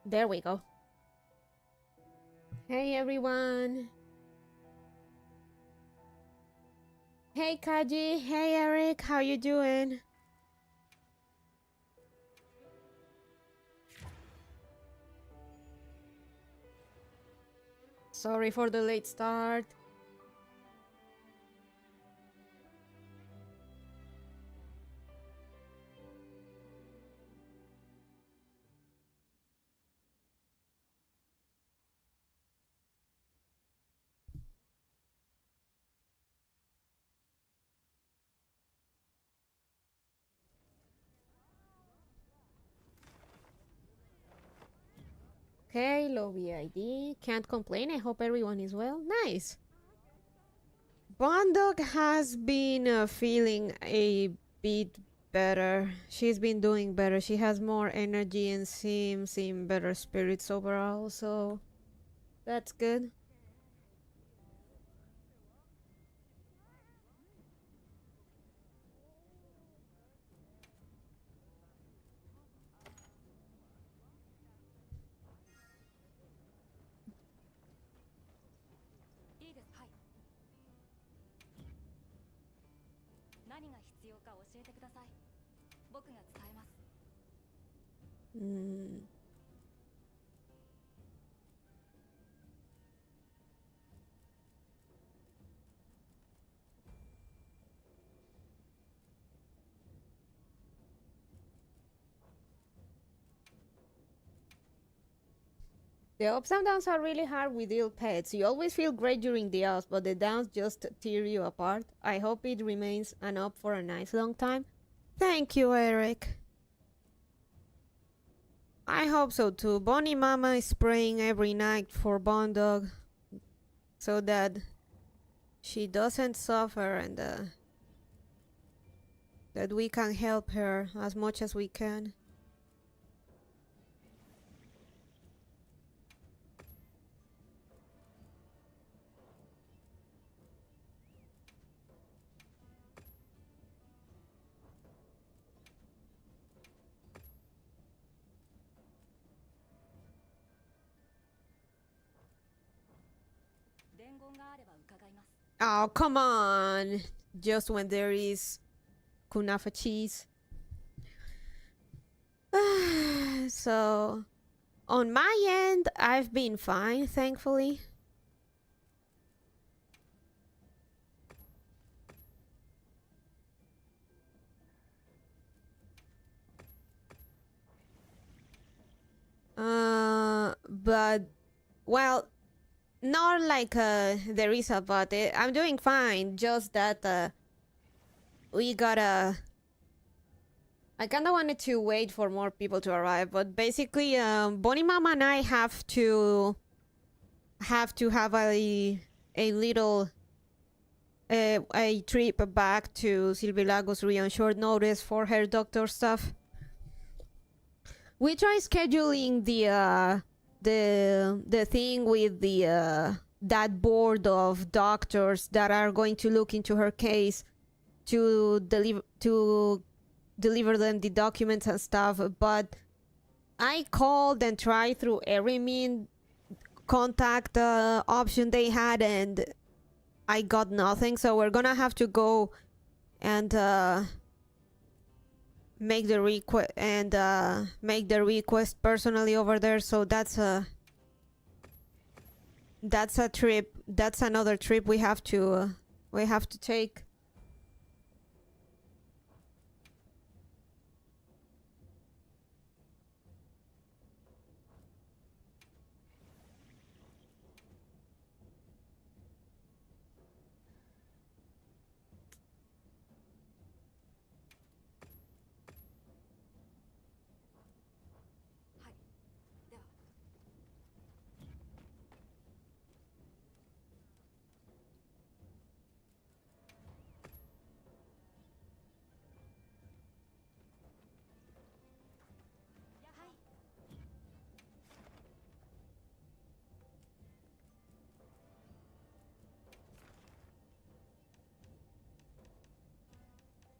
There we go. Hey everyone. Hey Kaji. Hey Eric. How you doing? Sorry for the late start. Okay, lobby ID. Can't complain. I hope everyone is well. Nice. Bondog has been feeling a bit better. She's been doing better. She has more energy and seems in better spirits overall, so that's good. Mm. The ups and downs are really hard with ill pets. You always feel great during the ups, but the downs just tear you apart. I hope it remains an up for a nice long time. Thank you, Eric. I hope so too. Bonnie Mama is praying every night for Bondog so that she doesn't suffer and that we can help her as much as we can. Oh, come on! Just when there is kunafa cheese. So, on my end, I've been fine, thankfully. But, well, not like there is a but. I'm doing fine, just that we gotta. I kinda wanted to wait for more people to arrive, but basically, Bonnie Mama and I have a little a trip back to Silvilagos on short notice for her doctor stuff. We try scheduling the thing with the that board of doctors that are going to look into her case to deliver them the documents and stuff, but I called and tried through every mean contact option they had, and I got nothing. So we're gonna have to go and make the request personally over there. So that's a trip. That's another trip we have to take.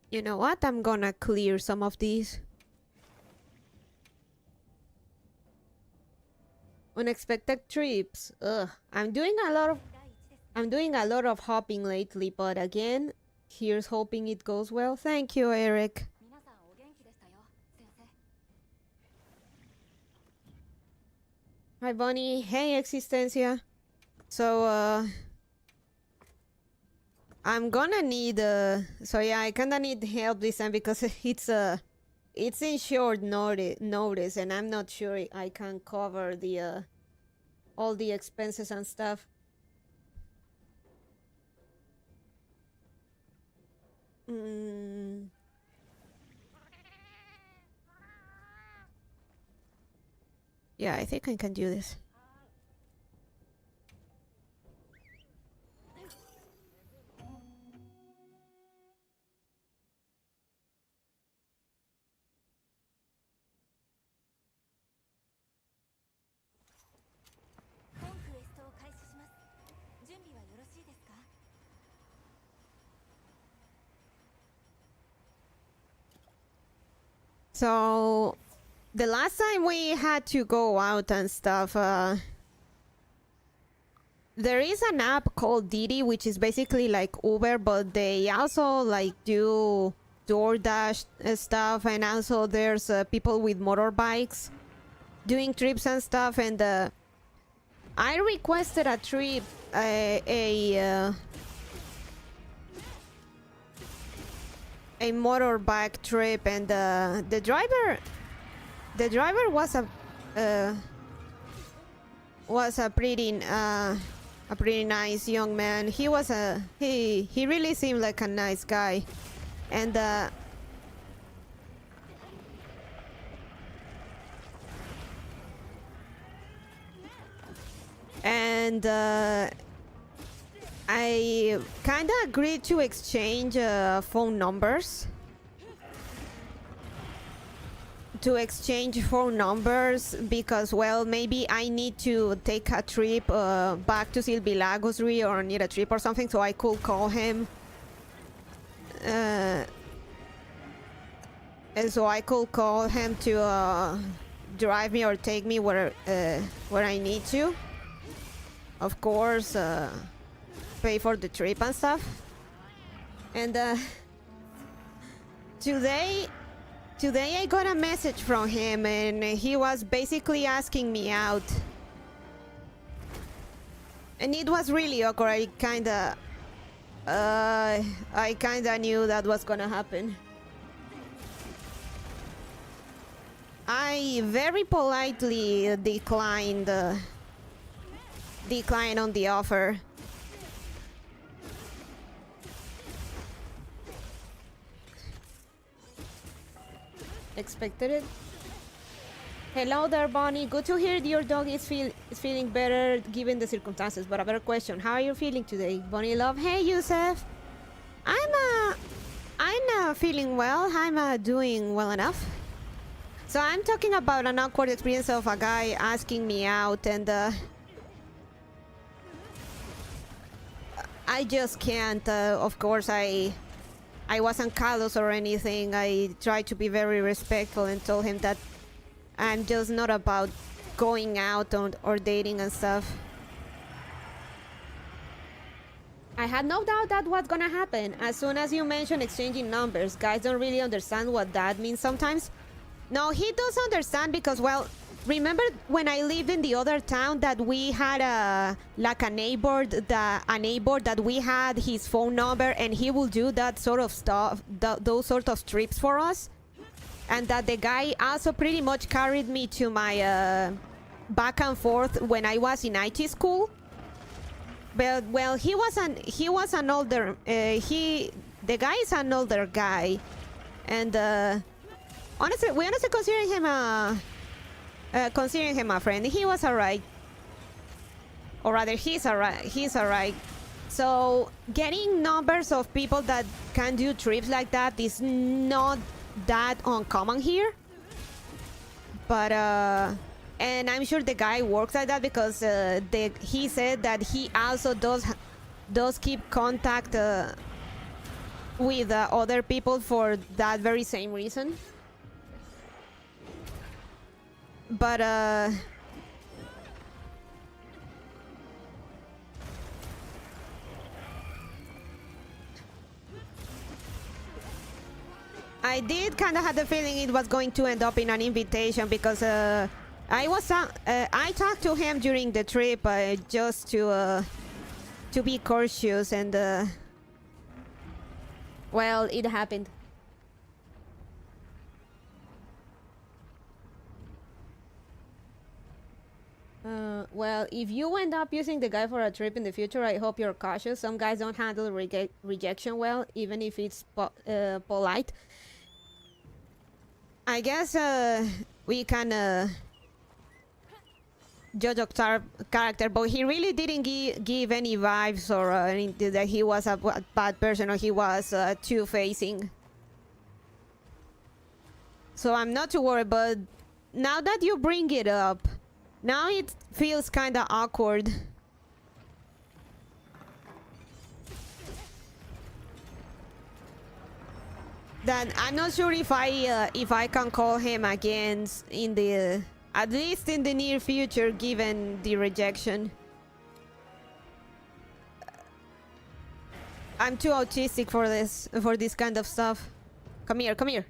You know what? I'm gonna clear some of these. Unexpected trips. Ugh. I'm doing a lot of hopping lately, but again, here's hoping it goes well. Thank you, Eric. Hi, Bonnie. Hey, Existencia. So, I'm gonna need, so yeah, I kinda need help this time because it's in short notice, and I'm not sure I can cover the, all the expenses and stuff. Yeah, I think I can do this. So, the last time we had to go out and stuff, there is an app called Didi, which is basically like Uber, but they also like do DoorDash stuff, and also there's people with motorbikes doing trips and stuff. And I requested a trip, a motorbike trip, and the driver was a pretty nice young man. He really seemed like a nice guy, and I kind of agreed to exchange phone numbers. Because, well, maybe I need to take a trip back to Silvilagosri, or need a trip or something, so I could call him. And so I could call him to drive me or take me where I need to. Of course, pay for the trip and stuff. And today I got a message from him, and he was basically asking me out. And it was really awkward. I kinda knew that was gonna happen. I very politely declined on the offer. Expected it. Hello there, Bonnie. Good to hear your dog is feeling better given the circumstances. But a better question: how are you feeling today, Bonnie love? Hey, Yusef. I'm feeling well. I'm doing well enough. So I'm talking about an awkward experience of a guy asking me out, and I just can't. Of course, I wasn't callous or anything. I tried to be very respectful and told him that I'm just not about going out or dating and stuff. I had no doubt that was gonna happen. As soon as you mentioned exchanging numbers, guys don't really understand what that means sometimes. No, he does understand because, well, remember when I lived in the other town that we had a neighbor that we had his phone number, and he will do that sort of stuff, those sort of trips for us, and that the guy also pretty much carried me to my back and forth when I was in IT school. But, well, he was an older the guy is an older guy, and honestly, we honestly considering him a friend. He was alright, or rather, he's alright. So getting numbers of people that can do trips like that is not that uncommon here. But and I'm sure the guy works like that because he said that he also does keep contact with other people for that very same reason. But I did kind of have the feeling it was going to end up in an invitation because I talked to him during the trip just to be cautious and well, it happened. Well, if you end up using the guy for a trip in the future, I hope you're cautious. Some guys don't handle rejection well, even if it's polite. I guess we can judge a character, but he really didn't give any vibes or that he was a bad person or he was two-facing. So I'm not too worried, but now that you bring it up, now it feels kind of awkward. That I'm not sure if I can call him again in the at least in the near future, given the rejection. I'm too autistic for this kind of stuff. Come here, come here.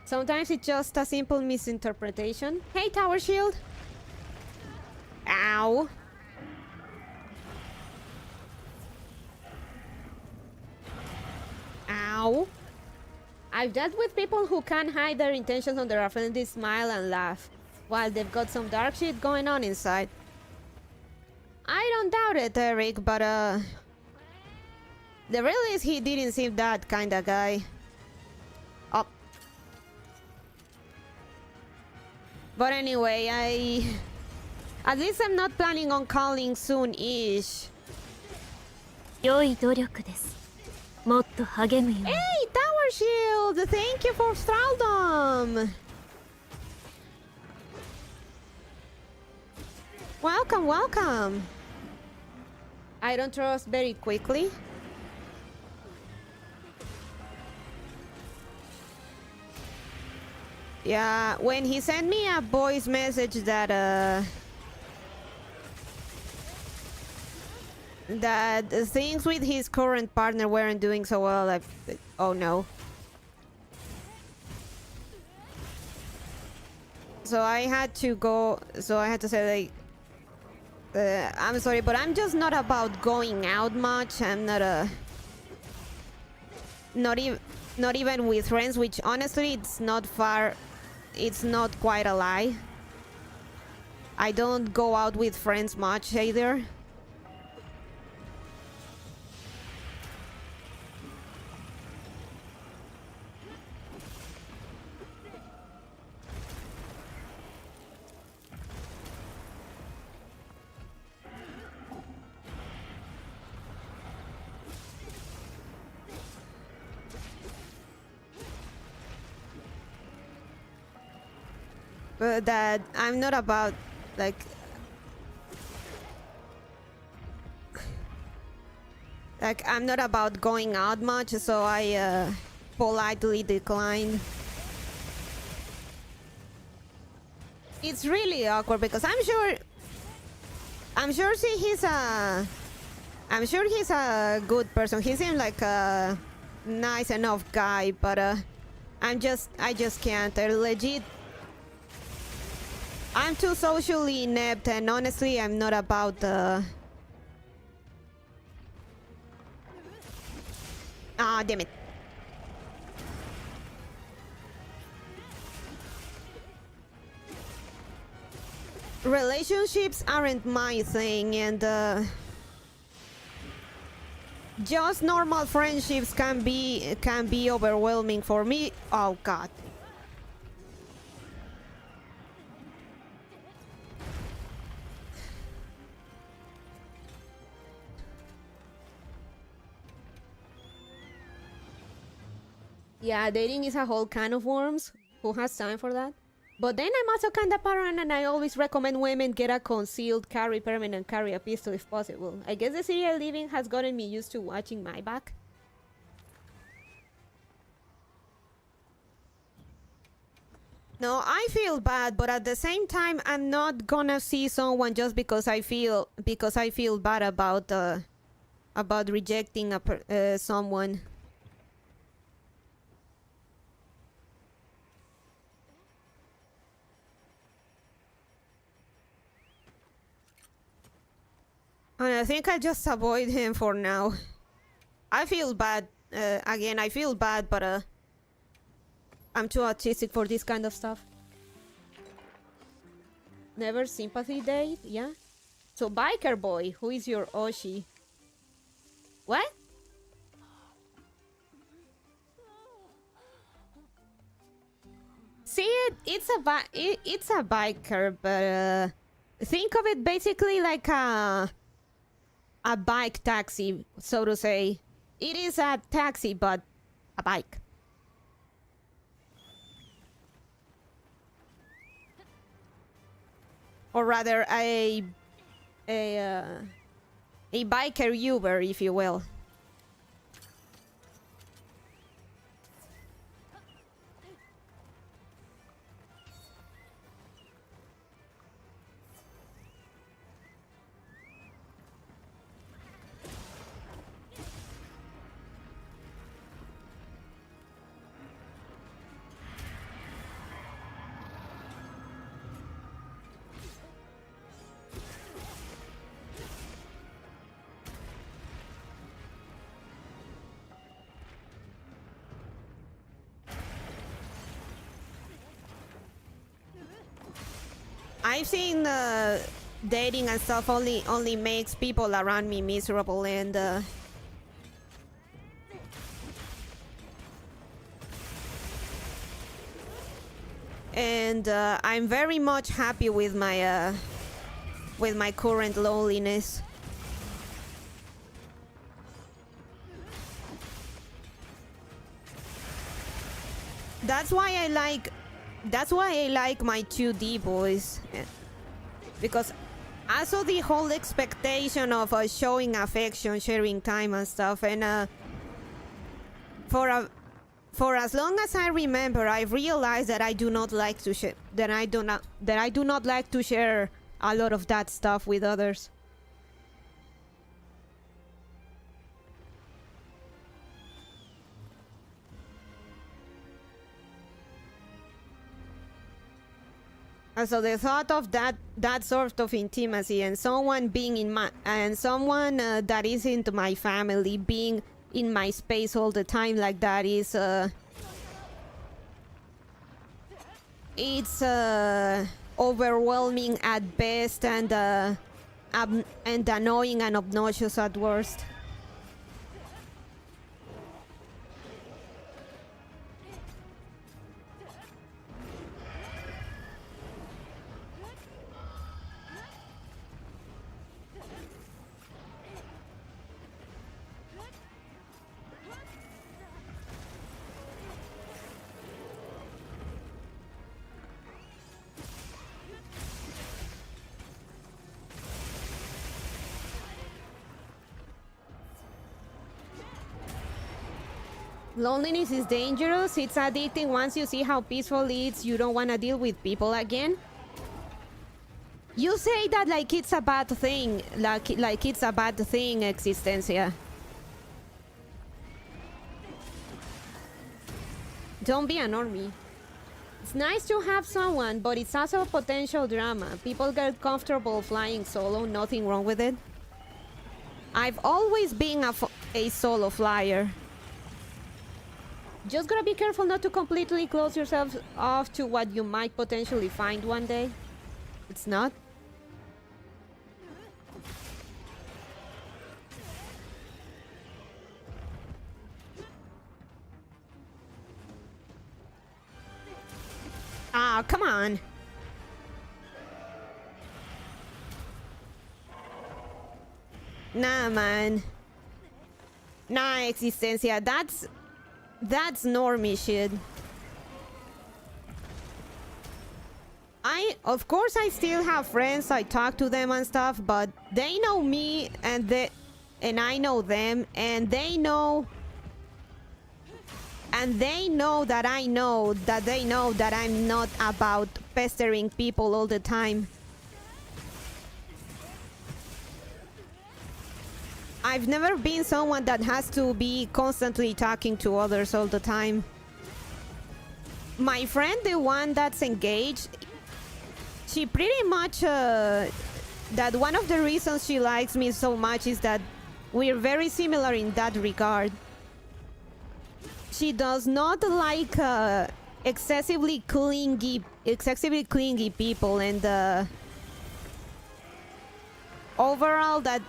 Sometimes it's just a simple misinterpretation. Hey, Tower Shield. Ow. Ow. I've dealt with people who can't hide their intentions under a friendly smile and laugh, while they've got some dark shit going on inside. I don't doubt it, Eric, but the real is he didn't seem that kind of guy. Oh. But anyway, at least I'm not planning on calling soon-ish. 良い努力です。もっと励むように。Hey, Tower Shield! Thank you for serfdom! Welcome, welcome! I don't trust very quickly. Yeah, when he sent me a voice message that things with his current partner weren't doing so well, oh no. So I had to say like, I'm sorry, but I'm just not about going out much. I'm not even with friends, which honestly it's not quite a lie. I don't go out with friends much either. That I'm not about like I'm not about going out much, so I politely declined. It's really awkward because I'm sure he's a good person. He seems like a nice enough guy, but I just can't. I'm too socially inept, and honestly, I'm not about ah, damn it. Relationships aren't my thing, and just normal friendships can be overwhelming for me. Oh God. Yeah, dating is a whole can of worms. Who has time for that? But then I'm also kinda paranoid and I always recommend women get a concealed carry permit and carry a pistol if possible. I guess the serial living has gotten me used to watching my back. No, I feel bad, but at the same time, I'm not gonna see someone just because I feel bad about rejecting someone. And I think I just avoid him for now. I feel bad. Again, I feel bad, but I'm too autistic for this kind of stuff. Never sympathy date, yeah? So biker boy, who is your Oshi? What? See it? It's a biker, but think of it basically like a bike taxi, so to say. It is a taxi, but a bike. Or rather, a biker Uber, if you will. I've seen dating and stuff only makes people around me miserable, and I'm very much happy with my current loneliness. That's why I like my 2D boys, because also the whole expectation of showing affection, sharing time and stuff, and for as long as I remember, I've realized that I do not like to share that I do not like to share a lot of that stuff with others. And so the thought of that sort of intimacy and someone being in my someone that isn't my family being in my space all the time like that is it's overwhelming at best and annoying and obnoxious at worst. Loneliness is dangerous. It's addicting. Once you see how peaceful it is, you don't want to deal with people again. You say that like it's a bad thing, like it's a bad thing, Existencia. Don't be a normie. It's nice to have someone, but it's also potential drama. People get comfortable flying solo, nothing wrong with it. I've always been a solo flyer. Just gotta be careful not to completely close yourself off to what you might potentially find one day. It's not. Ah, come on. Nah, man. Nah, Existencia. That's normie shit. Of course, I still have friends. I talk to them and stuff, but they know me, and I know them, and they know that I know that they know that I'm not about pestering people all the time. I've never been someone that has to be constantly talking to others all the time. My friend, the one that's engaged, she pretty much that one of the reasons she likes me so much is that we're very similar in that regard. She does not like excessively clingy people, and overall that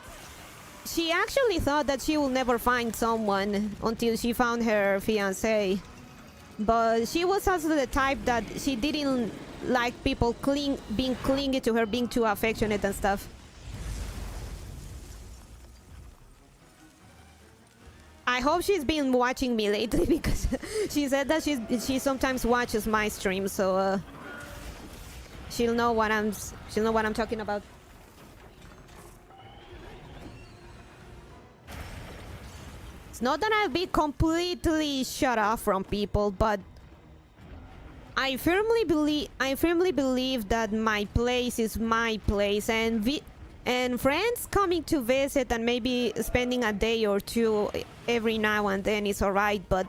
she actually thought that she will never find someone until she found her fiancé. But she was also the type that she didn't like people being clingy to her, being too affectionate and stuff. I hope she's been watching me lately because she said that she sometimes watches my stream, so she'll know what I'm talking about. It's not that I'll be completely shut off from people, but I firmly believe that my place is my place, and friends coming to visit and maybe spending a day or two every now and then is alright, but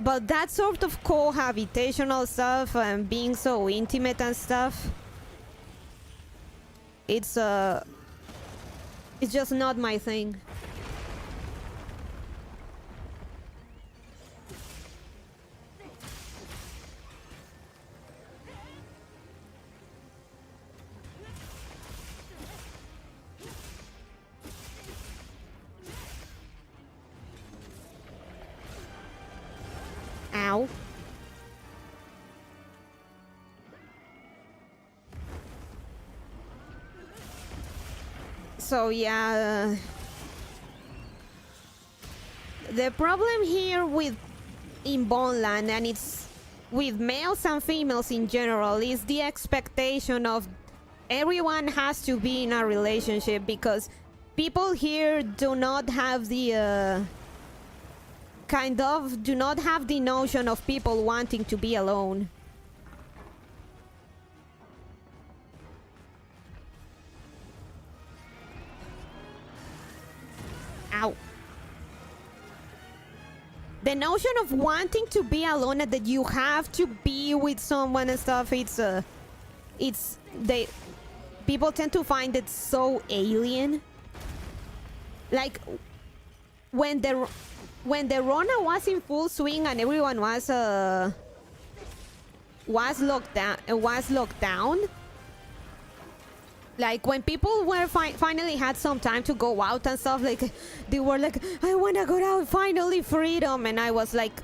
that sort of cohabitational stuff and being so intimate and stuff, it's just not my thing. Ow. So yeah, the problem here in Boneland, and it's with males and females in general, is the expectation of everyone has to be in a relationship, because people here do not have the do not have the notion of people wanting to be alone. Ow. The notion of wanting to be alone and that you have to be with someone and stuff, people tend to find it so alien. Like when the Rona was in full swing and everyone was locked down. Like when people were finally had some time to go out and stuff, like they were like, I wanna go out, finally freedom, and I was like,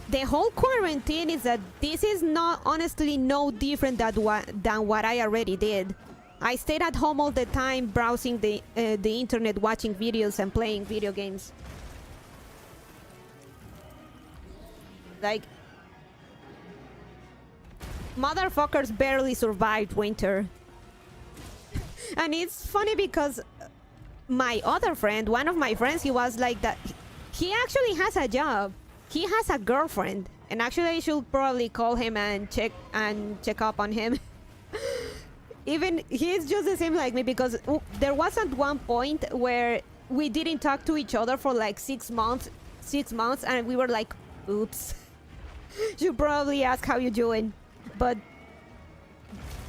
the whole quarantine is that this is not honestly no different than what I already did. I stayed at home all the time, browsing the internet, watching videos and playing video games. Like, motherfuckers barely survived winter. And it's funny because my other friend, one of my friends, he was like that. He actually has a job. He has a girlfriend. And actually I should probably call him and check up on him. Even he's just the same like me, because there was at one point where we didn't talk to each other for like 6 months, and we were like, oops. Should probably ask how you doing. But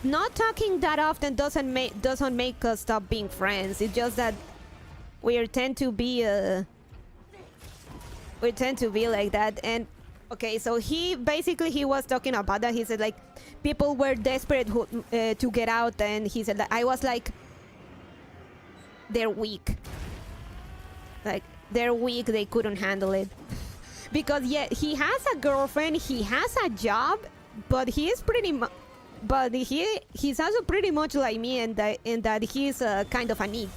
not talking that often doesn't make us stop being friends. It's just that we tend to be like that. And okay, so he was talking about that. He said like people were desperate to get out, and he said that I was like, they're weak. Like they're weak. They couldn't handle it. Because yeah, he has a girlfriend, he has a job, but he's also pretty much like me in that he's kind of a neat.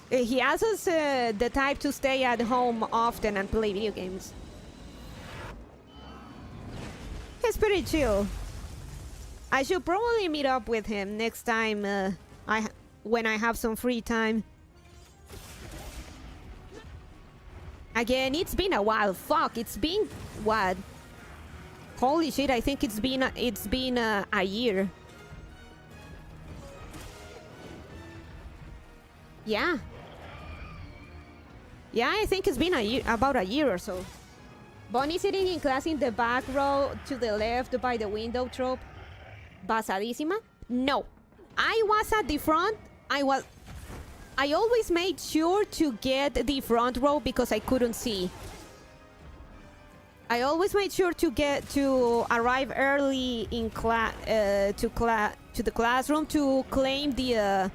He also is the type to stay at home often and play video games. He's pretty chill. I should probably meet up with him next time when I have some free time. Again, it's been a while. Fuck, it's been what? Holy shit! I think it's been a year. Yeah, Yeah, I think it's been about a year or so. Bonnie sitting in class in the back row to the left by the window trope. Basadísima? No. I was at the front. I always made sure to get the front row because I couldn't see. I always made sure to arrive early in class to the classroom to claim the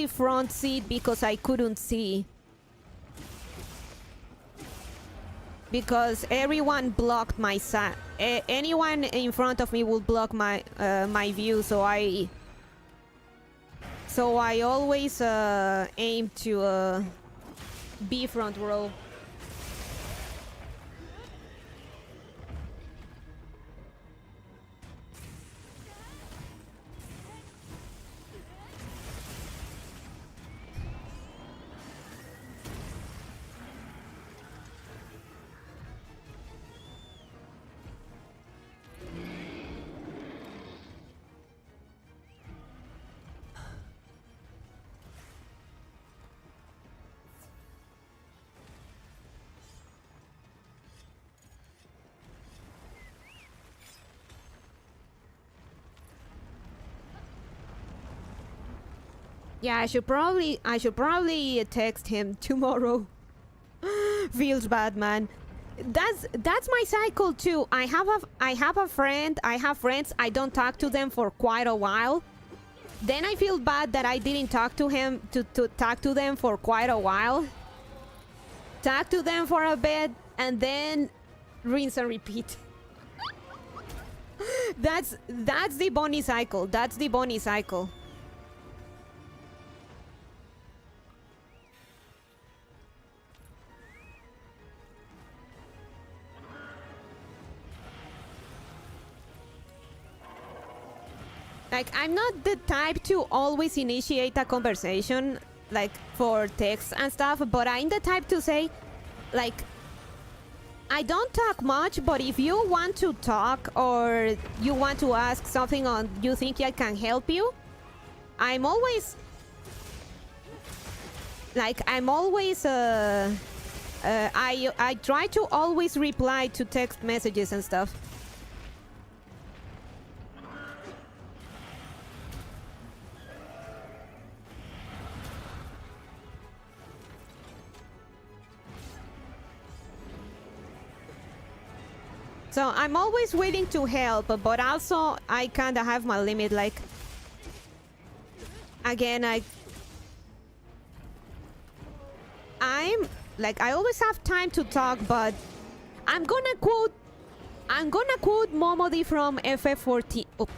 front seat because I couldn't see. Because everyone blocked my side. Anyone in front of me would block my my view, so I always aim to be front row. Yeah, I should probably text him tomorrow. Feels bad, man. That's my cycle too. I have a friend. I have friends. I don't talk to them for quite a while. Then I feel bad that I didn't talk to him to talk to them for quite a while. Talk to them for a bit and then rinse and repeat. That's the Bonnie cycle. That's the Bonnie cycle. Like, I'm not the type to always initiate a conversation, like, for text and stuff, but I'm the type to say, like, I don't talk much, but if you want to talk or you want to ask something on you think I can help you, I try to always reply to text messages and stuff. So I'm always willing to help, but also I kind of have my limit. Like, again, I always have time to talk, but I'm gonna quote Momodi from FF14. Oh,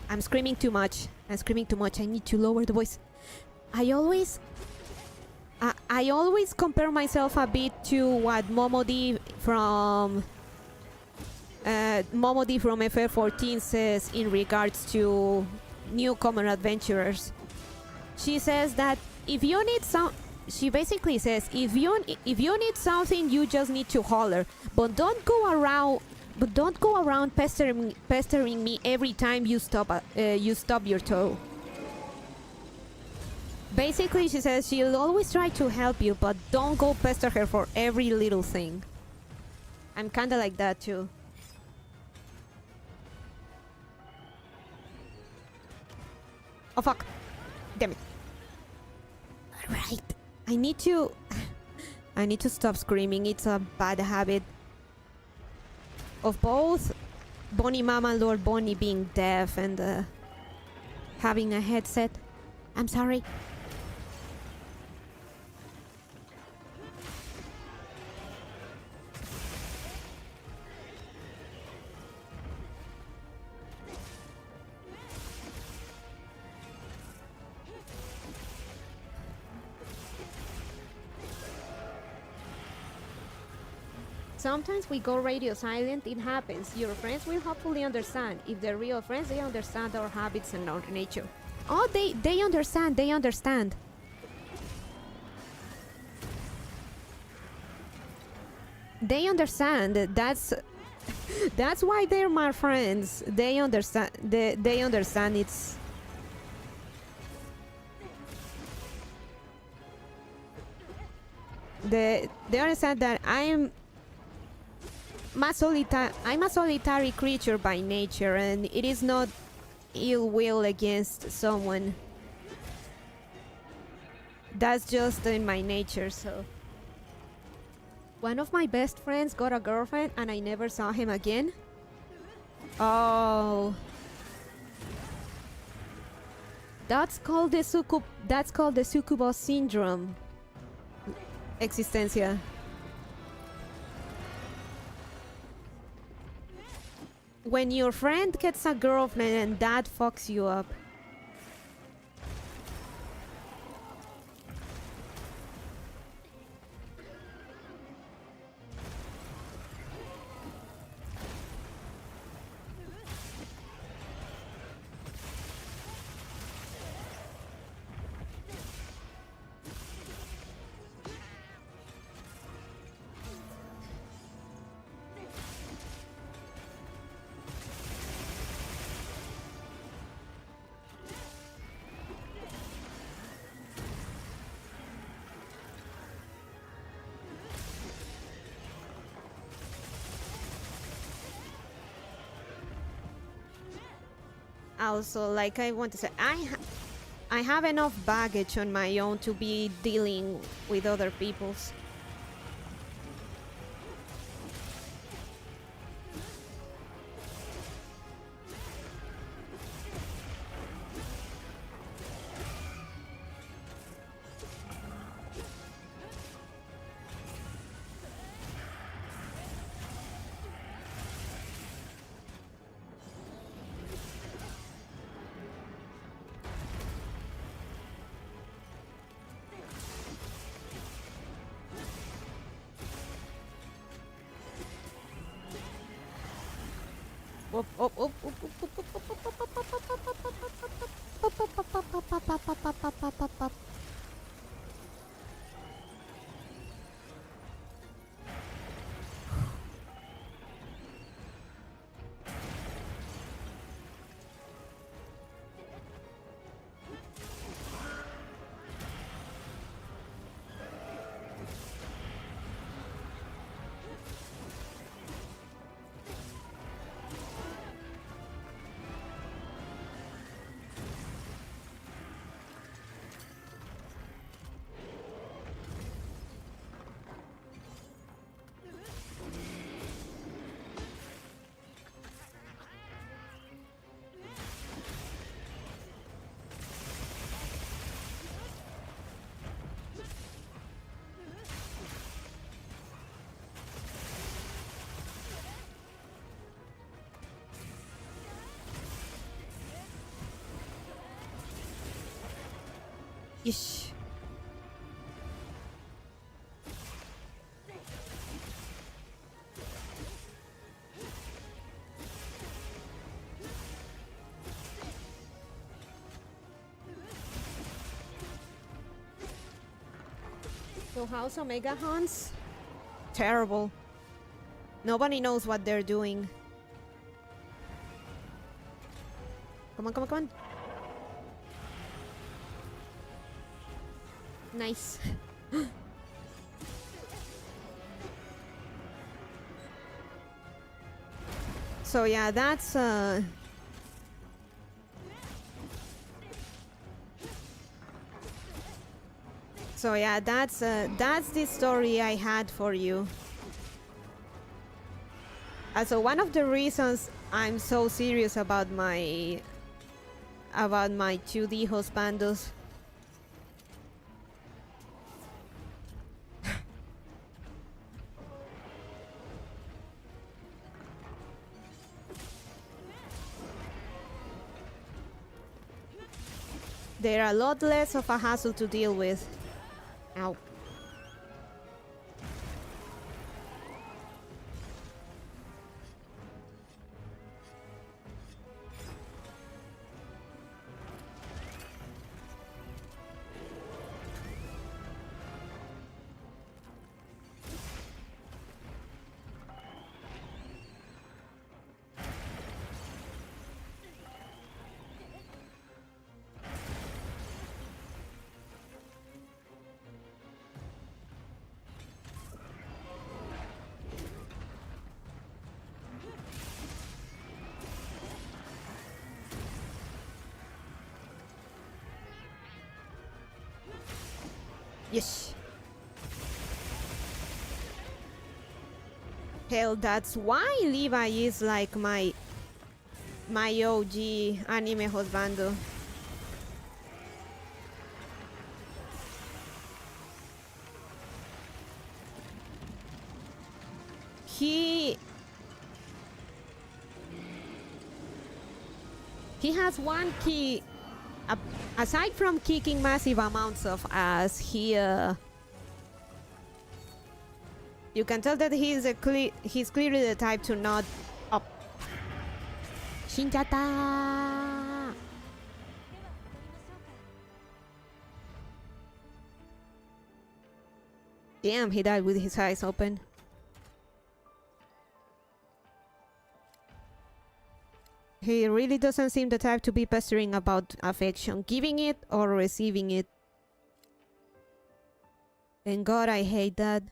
I'm screaming too much. I'm screaming too much. I need to lower the voice. I always compare myself a bit to what Momodi from FF14 says in regards to newcomer adventurers. She says that she basically says if you need something, you just need to holler, but don't go around pestering me every time you stub your toe. Basically, she says she'll always try to help you, but don't go pester her for every little thing. I'm kinda like that too. Oh fuck. Damn it. Alright. I need to stop screaming. It's a bad habit of both Bonnie Mama and Lord Bonnie being deaf and having a headset. I'm sorry. Sometimes we go radio silent, it happens. Your friends will hopefully understand. If they're real friends, they understand our habits and our nature. Oh, they understand, they understand. They understand. That's why they're my friends. They understand. They understand. they understand that I'm a solitary creature by nature, and it is not ill will against someone. That's just in my nature. So one of my best friends got a girlfriend and I never saw him again. Oh, that's called the succubus syndrome. Existencia. When your friend gets a girlfriend and that fucks you up. Also, like I want to say, I have enough baggage on my own to be dealing with other people's. Ish. So how's Omega Hans? Terrible. Nobody knows what they're doing. Come on, come on, come on. Nice. So yeah, that's that's the story I had for you. So one of the reasons I'm so serious about my 2D husbandos. They're a lot less of a hassle to deal with. Ow. Yes. Hell, that's why Levi is like my OG anime husbando. He has one key. Aside from kicking massive amounts of ass, you can tell that he's clearly the type to not up. Shinjata. Damn, he died with his eyes open. He really doesn't seem the type to be pestering about affection, giving it or receiving it. And God, I hate that.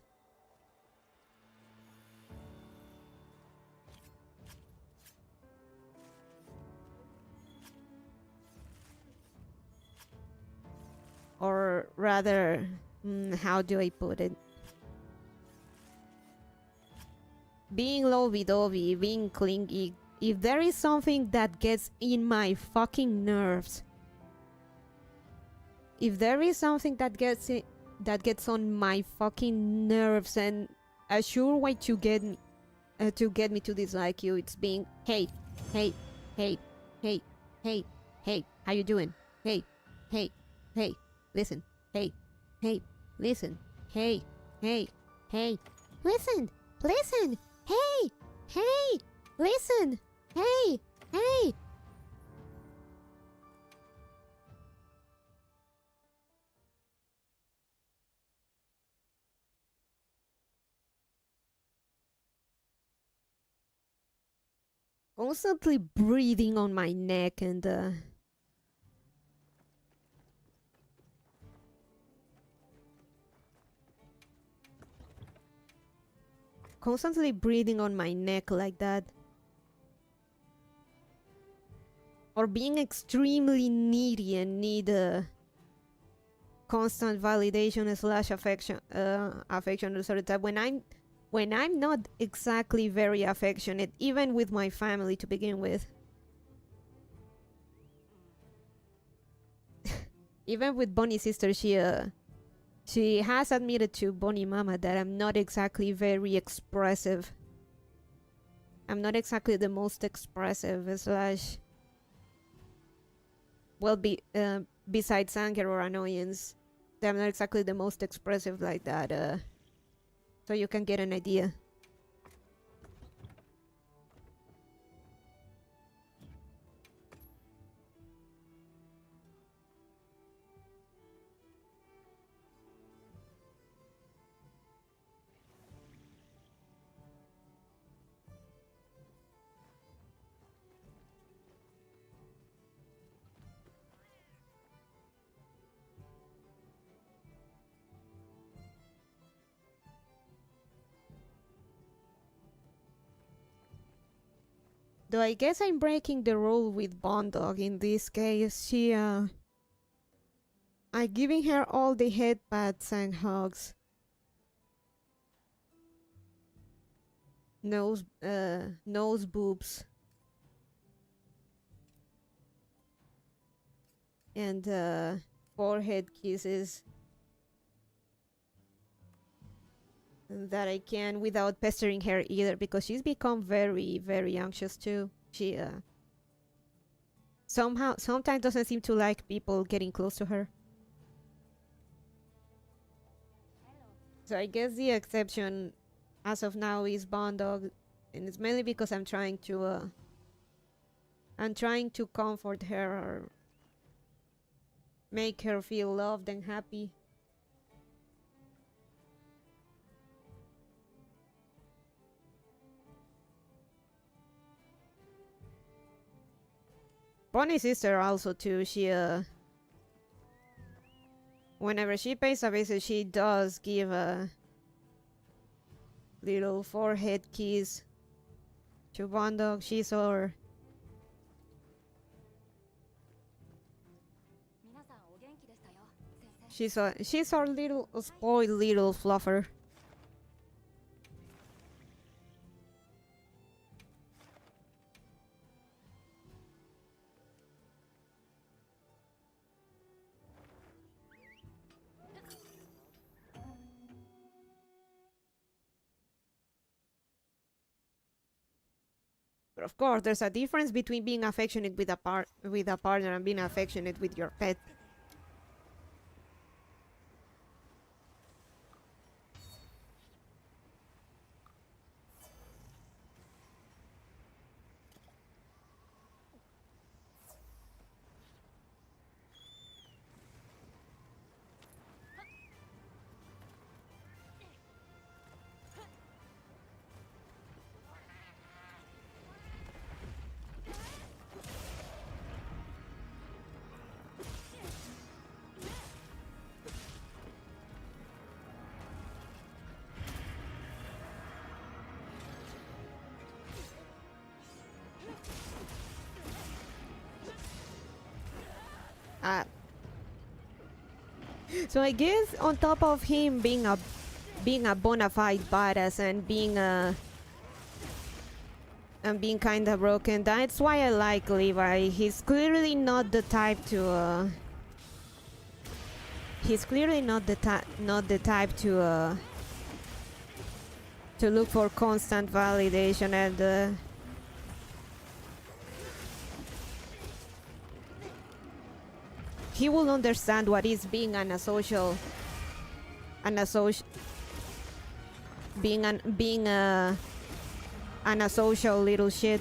Or rather, how do I put it? Being lovey-dovey, being clingy. If there is something that gets in my fucking nerves, if there is something that gets on my fucking nerves and a sure way to get me to dislike you, it's being hey, hey, hey, hey, hey, hey, how you doing? Hey, hey, hey, listen, hey, hey, listen, hey, hey, hey, listen, listen, hey, hey, listen, hey, hey. Constantly breathing on my neck and constantly breathing on my neck like that. Or being extremely needy and need constant validation slash affection of a certain type when I'm not exactly very affectionate, even with my family to begin with. Even with Bonnie's sister, she has admitted to Bonnie Mama that I'm not exactly very expressive. I'm not exactly the most expressive slash, well, besides anger or annoyance, I'm not exactly the most expressive like that. So you can get an idea. Though I guess I'm breaking the rule with Bondog in this case. I'm giving her all the head pats and hugs. Nose boobs. And forehead kisses. That I can without pestering her either, because she's become very, very anxious too. She sometimes doesn't seem to like people getting close to her. So I guess the exception as of now is Bondog, and it's mainly because I'm trying to comfort her or make her feel loved and happy. Bonnie's sister also too, she whenever she pays a visit, she does give a little forehead kiss to Bondog. She's our She's our little spoiled little fluffer. But of course, there's a difference between being affectionate with a partner and being affectionate with your pet. So I guess on top of him being a bona fide badass and being kind of broken, that's why I like Levi. He's clearly not the type to to look for constant validation and he will understand what is being an asocial little shit.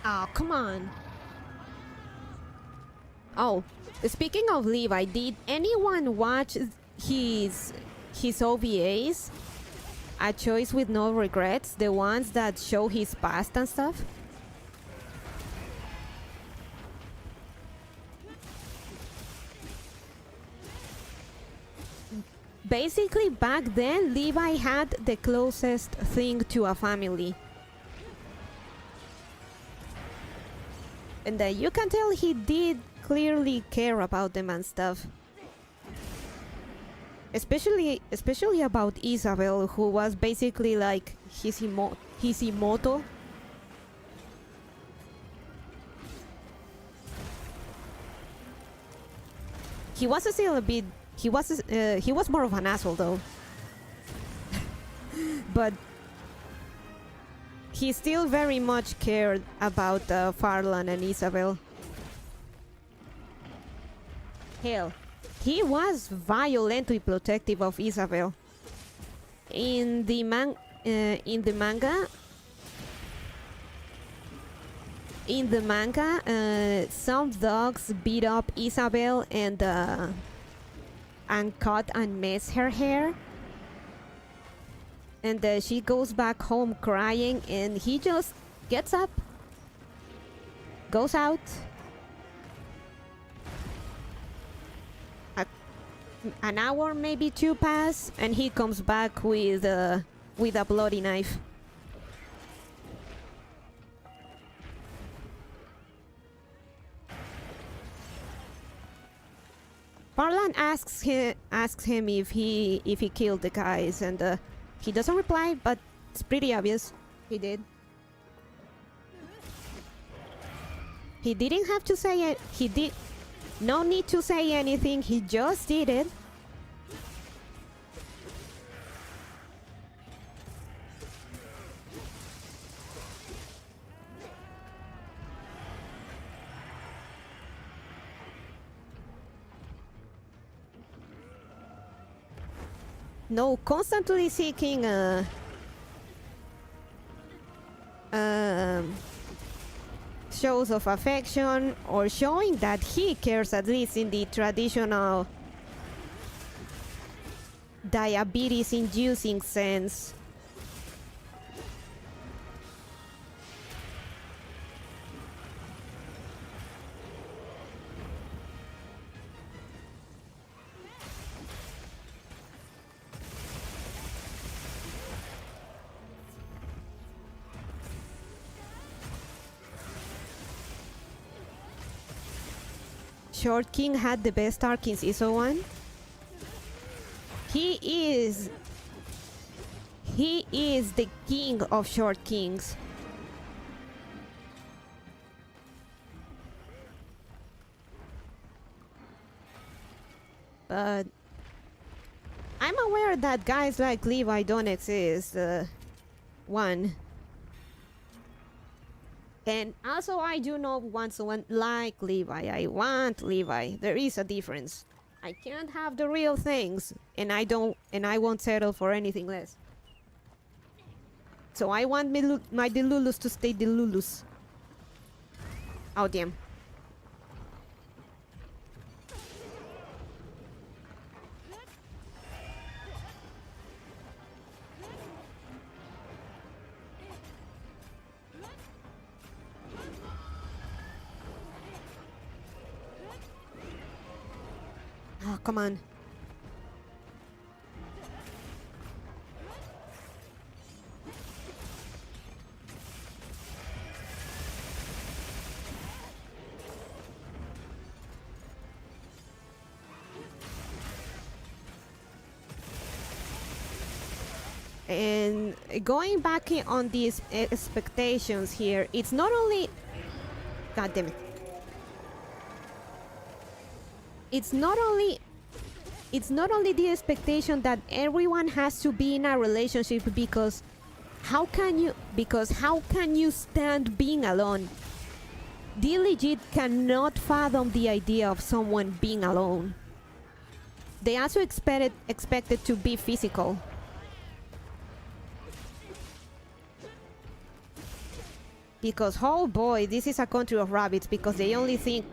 Oh, come on. Oh, speaking of Levi, did anyone watch his OVAs? A Choice with No Regrets? The ones that show his past and stuff? Basically, back then, Levi had the closest thing to a family. And you can tell he did clearly care about them and stuff. Especially about Isabel, who was basically like his immortal. He was still a bit. He was more of an asshole though. But he still very much cared about Farlan and Isabel. Hell, he was violently protective of Isabel. In the manga, some dogs beat up Isabel and cut and mess her hair. And she goes back home crying, and he just gets up, goes out. An hour, maybe two pass, and he comes back with a bloody knife. Parlan asks him if he killed the guys, and he doesn't reply, but it's pretty obvious he did. He didn't have to say it. He did. No need to say anything. He just did it. No, constantly seeking shows of affection or showing that he cares, at least in the traditional diabetes-inducing sense. Short King had the best arc in Season 1. He is the king of Short Kings. But I'm aware that guys like Levi don't exist. One. And also, I do not want someone like Levi. I want Levi. There is a difference. I can't have the real things, and I won't settle for anything less. So I want my Delulus to stay Delulus. Oh damn. Oh, come on. And going back on these expectations here, it's not only... God damn it. It's not only the expectation that everyone has to be in a relationship, because how can you stand being alone? The legit cannot fathom the idea of someone being alone. They also expected to be physical. Because oh boy, this is a country of rabbits, because they only think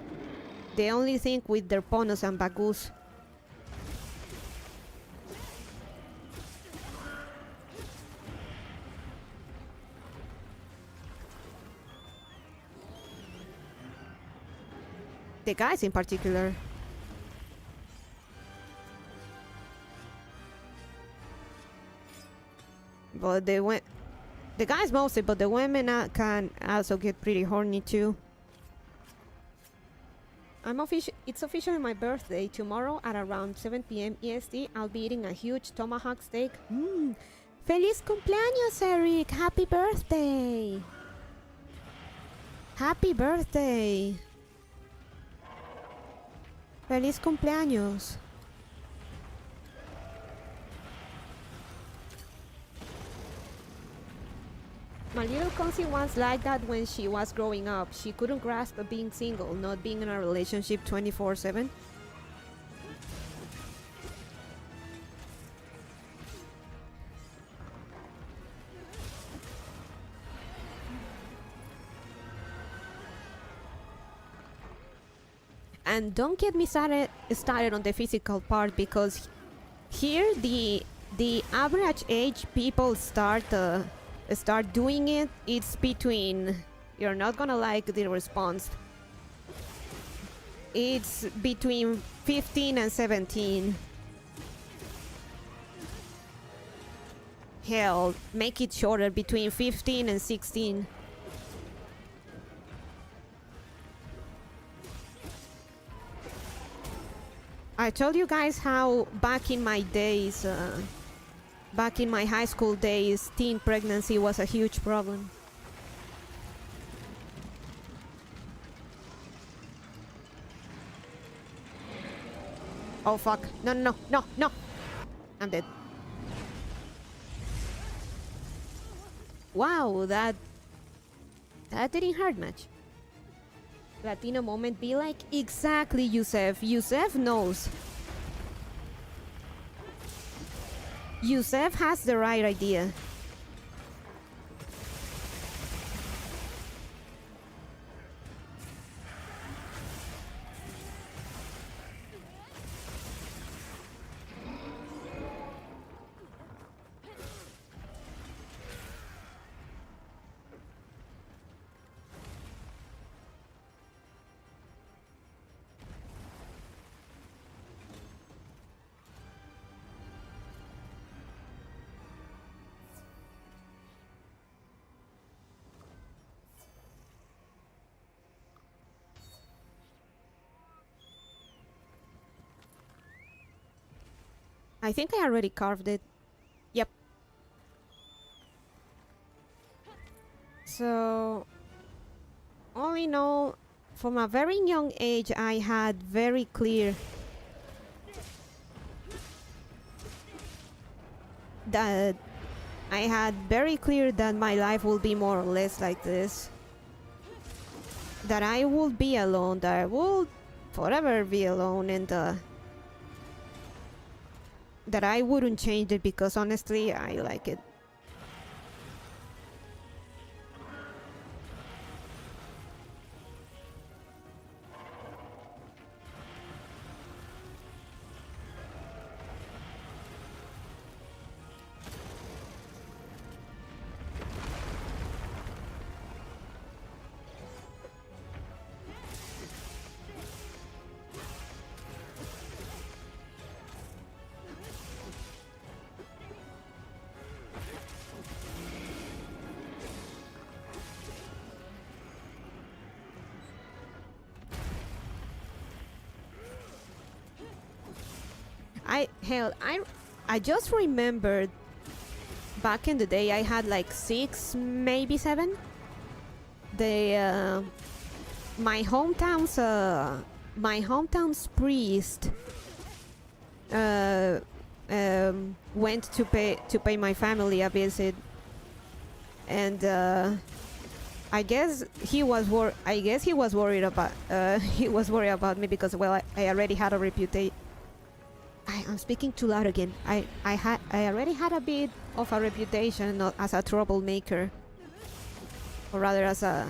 with their ponos and bagus. The guys in particular. But the guys mostly, but the women can also get pretty horny too. It's officially my birthday. Tomorrow at around 7 p.m. EST, I'll be eating a huge tomahawk steak. Feliz cumpleaños, Eric! Happy birthday! Happy birthday! Feliz cumpleaños! My little cousin was like that when she was growing up. She couldn't grasp being single, not being in a relationship 24/7. And don't get me started on the physical part, because here the the average age people start doing it, it's between, you're not gonna like the response, it's between 15 and 17. Hell, make it shorter, between 15 and 16. I told you guys how back in my days, back in my high school days, teen pregnancy was a huge problem. Oh fuck, no, no, no, no! I'm dead. Wow, that didn't hurt much. Latino moment be like, exactly, Yusef. Yusef knows. Yusef has the right idea. I think I already carved it. Yep. So, all in all, from a very young age, I had very clear that my life will be more or less like this. That I will be alone, that I will forever be alone, and that I wouldn't change it because honestly I like it. I just remembered back in the day I had like 6, maybe 7. My hometown's priest went to pay my family a visit, and I guess he was worried about me because, well, I already had a reputation. I'm speaking too loud again. I already had a bit of a reputation as a troublemaker, or rather as a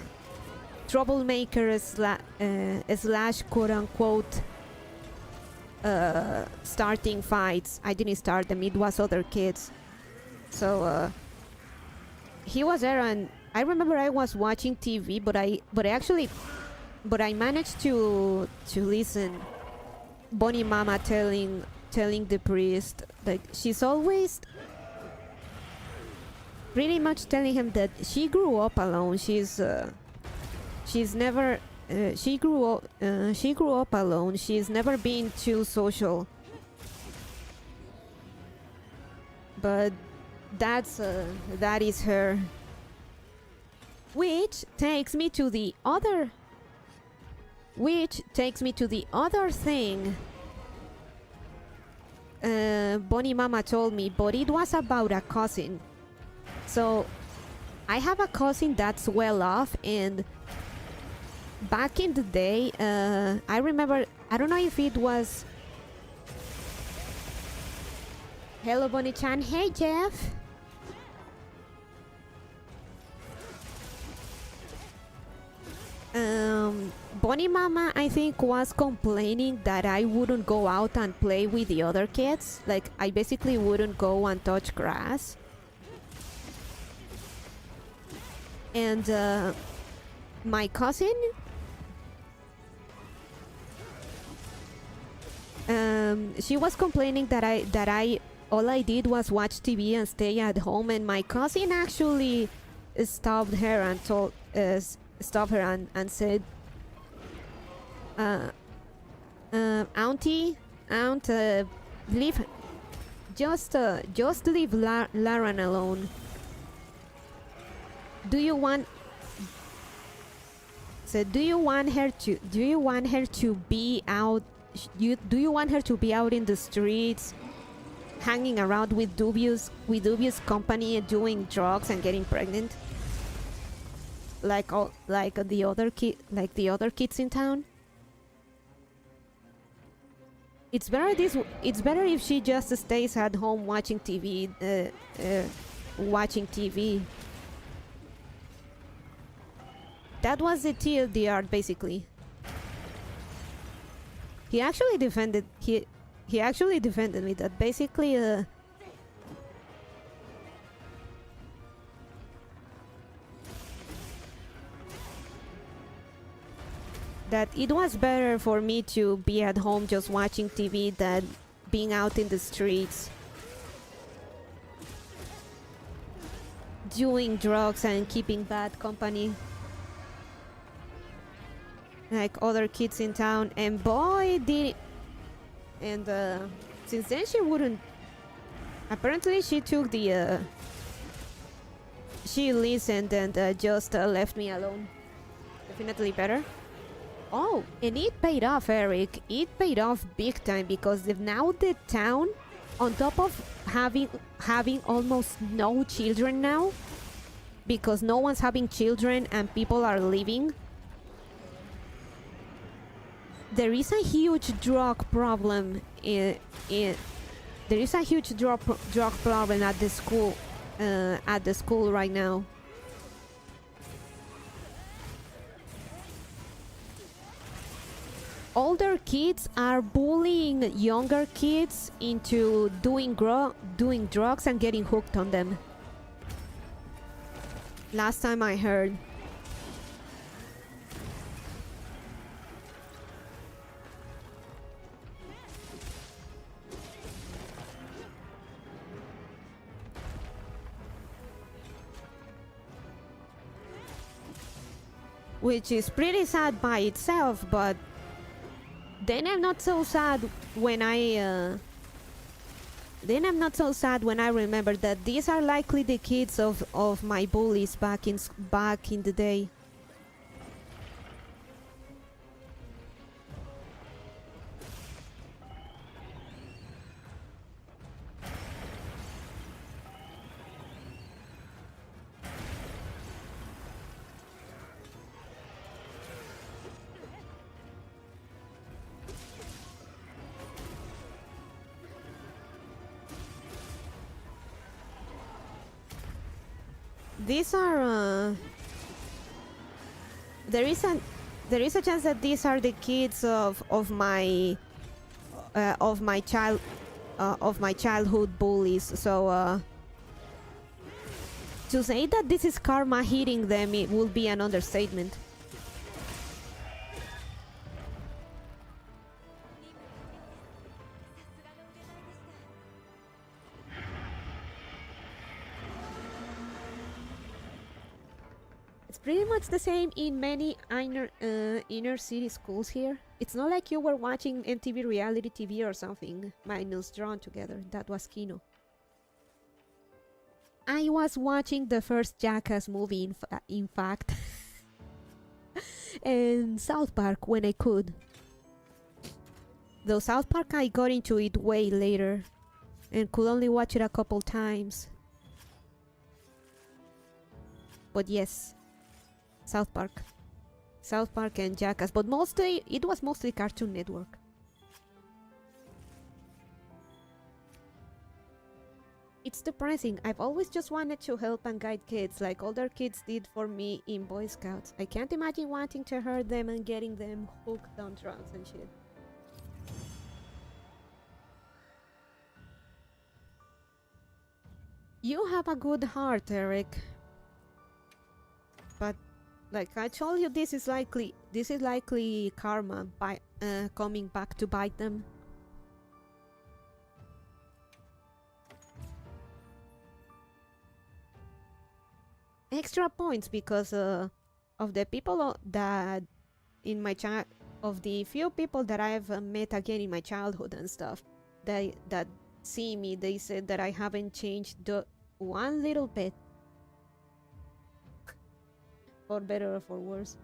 troublemaker slash quote unquote starting fights. I didn't start them, it was other kids. So he was there, and I remember I was watching TV, but I managed to listen Bonnie Mama telling the priest, like, she's always pretty much telling him that she grew up alone. She grew up alone. She's never been too social. But that is her. Which takes me to the other thing Bonnie Mama told me, but it was about a cousin. So I have a cousin that's well off, and back in the day, I remember, I don't know if it was... Hello, Bonnie-chan. Hey, Jeff. Pony Mama, I think, was complaining that I wouldn't go out and play with the other kids. Like, I basically wouldn't go and touch grass. And my cousin, she was complaining that I all I did was watch TV and stay at home, and my cousin actually stopped her and stopped her and said, Auntie, leave, just leave Lauren alone. Do you want her to be out? Do you want her to be out in the streets, hanging around with dubious company, doing drugs and getting pregnant, like the other kids in town? It's better if she just stays at home watching TV. That was the TLDR, basically. He actually defended me that basically that it was better for me to be at home just watching TV than being out in the streets doing drugs and keeping bad company like other kids in town. And boy did it. And since then she wouldn't, apparently she took the she listened and just left me alone. Definitely better. Oh, and it paid off, Eric. It paid off big time, because now the town, on top of having almost no children now, because no one's having children and people are leaving, there is a huge drug problem there is a huge drug problem at the school right now. Older kids are bullying younger kids into doing drugs and getting hooked on them. Last time I heard. Which is pretty sad by itself, but then I'm not so sad when I remember that these are likely the kids of my bullies back in the day. These are there is a chance that these are the kids of my childhood bullies. So to say that this is karma hitting them, it would be an understatement. Pretty much the same in many inner city schools here. It's not like you were watching MTV reality TV or something, minus Drawn Together. That was Kino. I was watching the first Jackass movie, in fact, and South Park when I could. Though South Park, I got into it way later and could only watch it a couple times. But yes, South Park and Jackass, but it was mostly Cartoon Network. It's depressing. I've always just wanted to help and guide kids like older kids did for me in Boy Scouts. I can't imagine wanting to hurt them and getting them hooked on drugs and shit. You have a good heart, Eric. But like I told you, this is likely karma by coming back to bite them. Extra points because of the people that in my of the few people that I've met again in my childhood and stuff that see me, they said that I haven't changed one little bit, for better or for worse.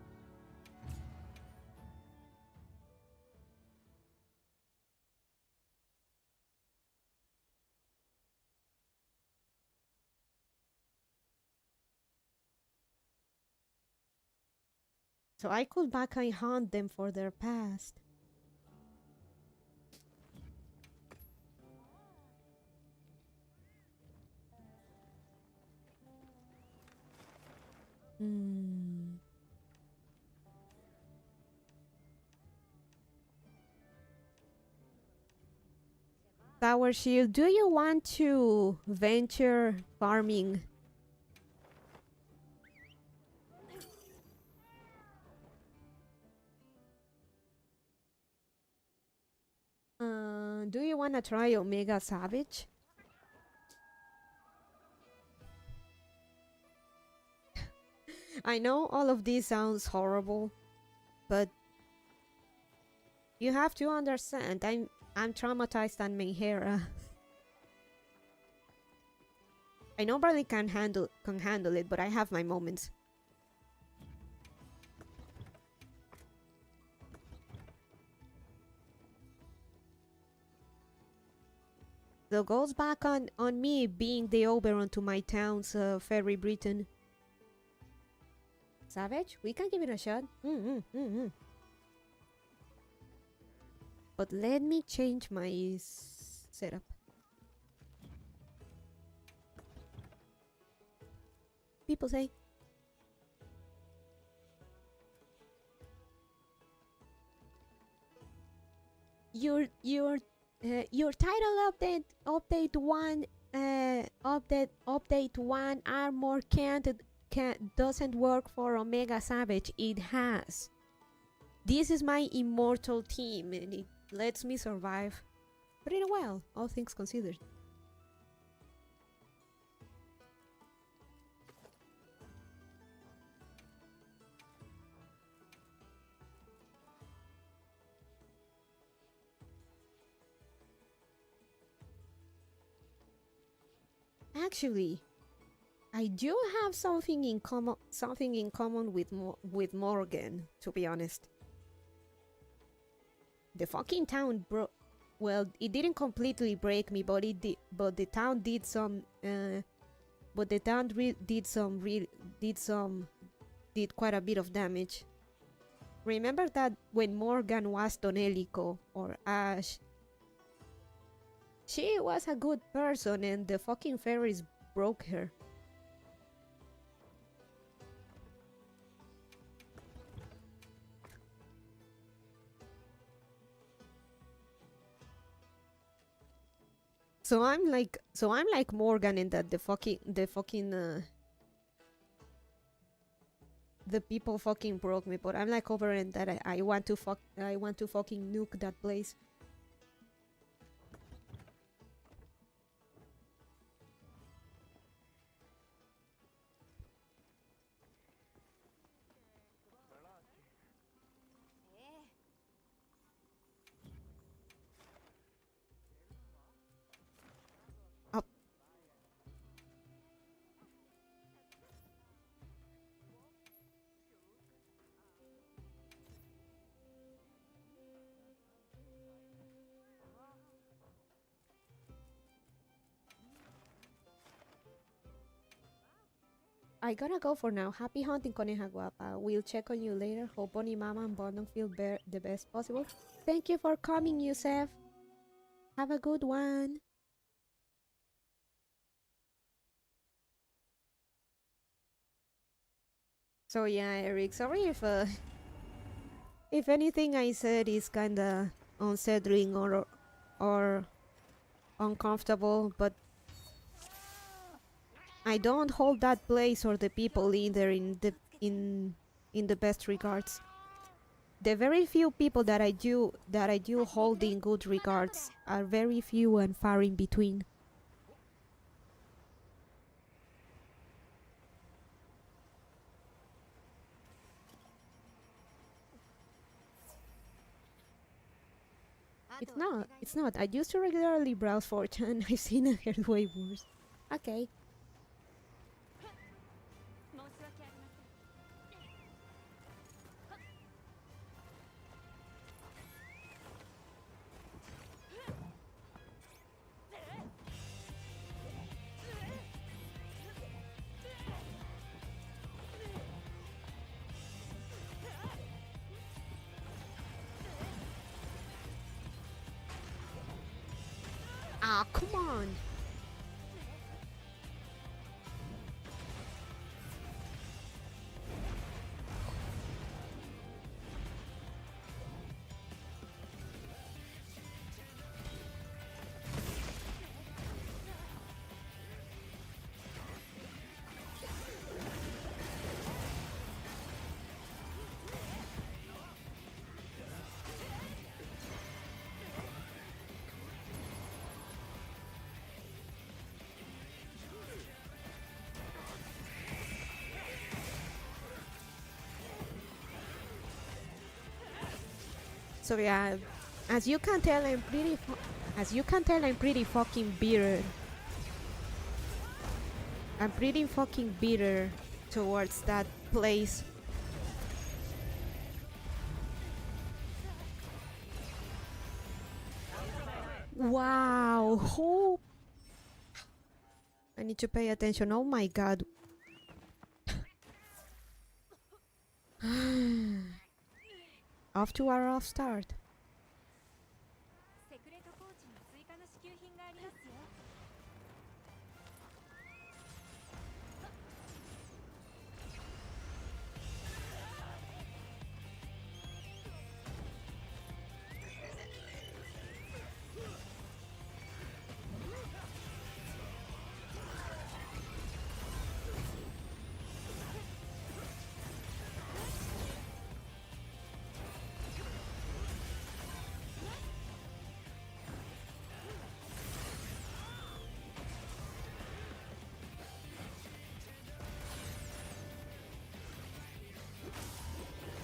So I could back and hunt them for their past. Tower Shield, do you want to venture farming? Do you want to try Omega Savage? I know all of this sounds horrible, but you have to understand, I'm traumatized on Menhera. I nobody can handle it, but I have my moments. The goes back on me being the Oberon to my town's Fairy Britain. Savage, we can give it a shot. But let me change my setup. People say your title update one armor doesn't work for Omega Savage. It has. This is my immortal team and it lets me survive pretty well, all things considered. Actually, I do have something in common with Morgan, to be honest. The fucking town well, it didn't completely break me, but it did. But the town did some. But the town did quite a bit of damage. Remember that when Morgan was Tonelico or Ash, she was a good person, and the fucking fairies broke her. So I'm like Morgan in that the people fucking broke me, but I'm like over in that I want to fucking nuke that place. I gotta go for now. Happy hunting, Coneja Guapa. We'll check on you later. Hope Bonnie Mama and Bondon feel the best possible. Thank you for coming, Yusef. Have a good one. So yeah, Eric, sorry if anything I said is kinda unsettling or uncomfortable, but I don't hold that place or the people either in the best regards. The very few people that I do hold in good regards are very few and far in between. It's not. It's not. I used to regularly browse 4chan. I've seen it get way worse. Okay. Ah, come on. So yeah, as you can tell, I'm pretty fucking bitter. I'm pretty fucking bitter towards that place. Wow. Oh. I need to pay attention. Oh my god. Off to a rough start.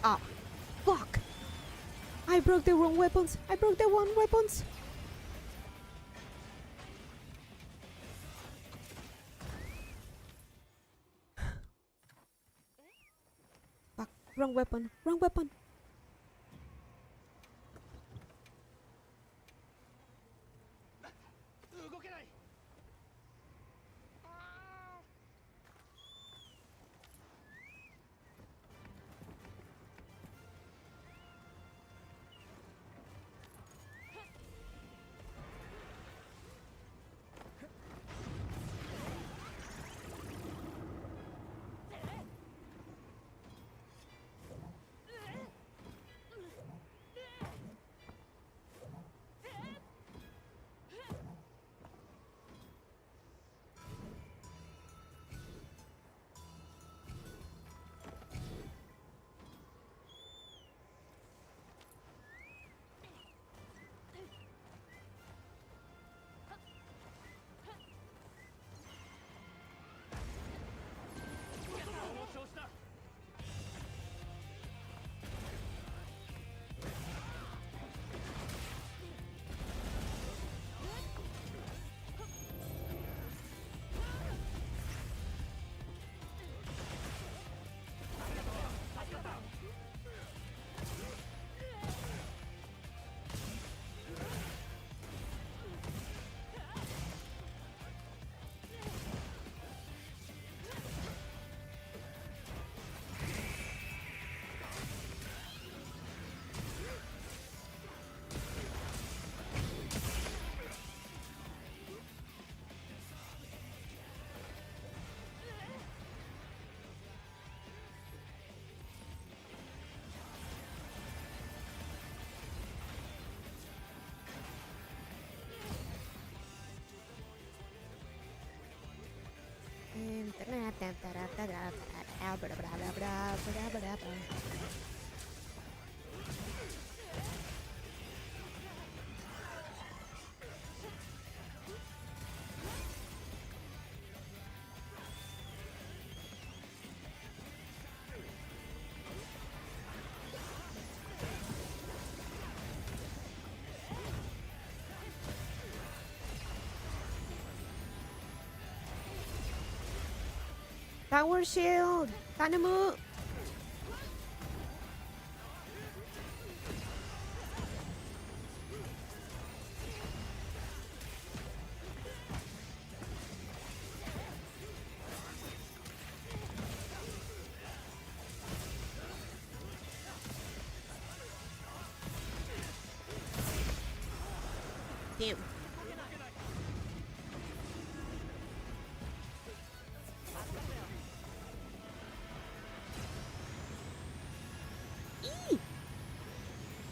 Oh, fuck! I broke the wrong weapons! I broke the wrong weapons! Fuck, wrong weapon, wrong weapon! Power shield! Tanamu! Damn.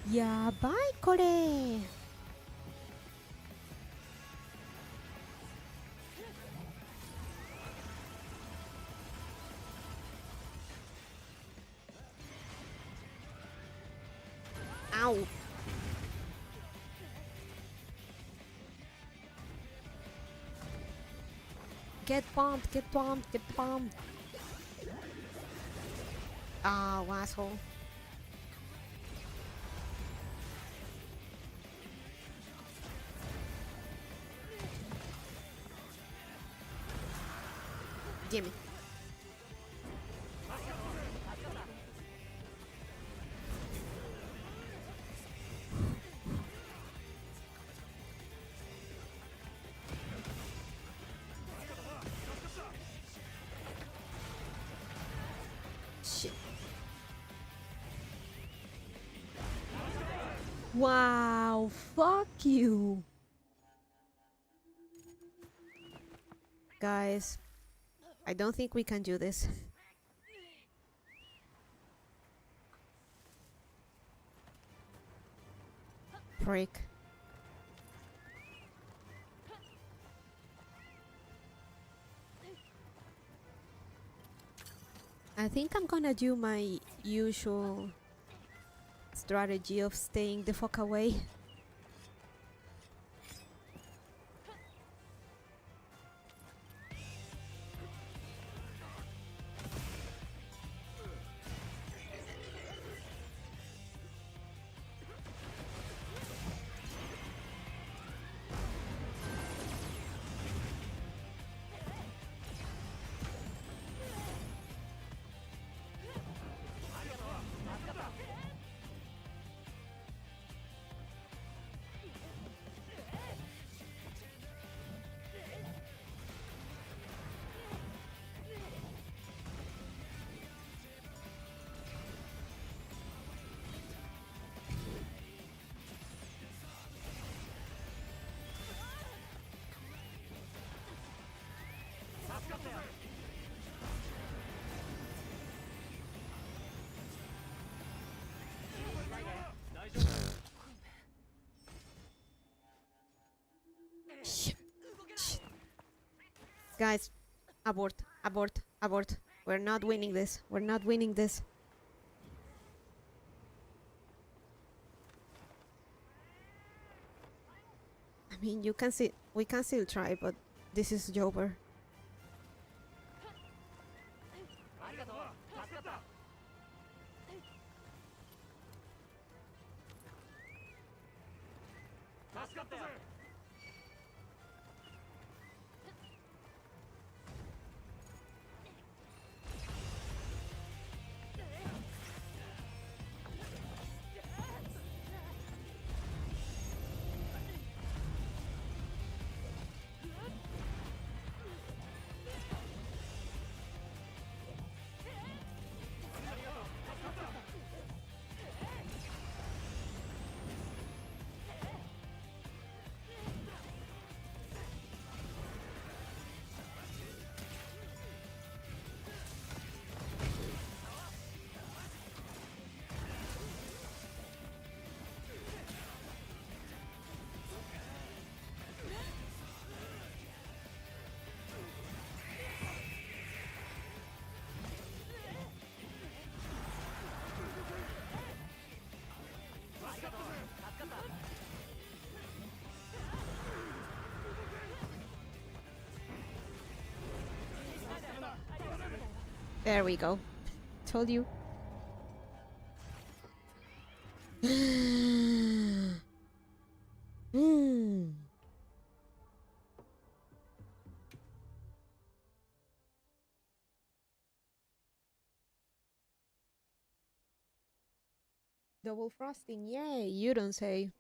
Yabai kore. Ow. Get pumped, get pumped, get pumped. Oh, asshole. Gimme. Shit. Wow, fuck you. Guys, I don't think we can do this. Prick. I think I'm gonna do my usual strategy of staying the fuck away. Shit. Shit. Guys, abort, abort, abort. We're not winning this. We're not winning this. I mean, you can see, we can still try, but this is over. There we go. Told you. Hmm. Double frosting, yay, you don't say.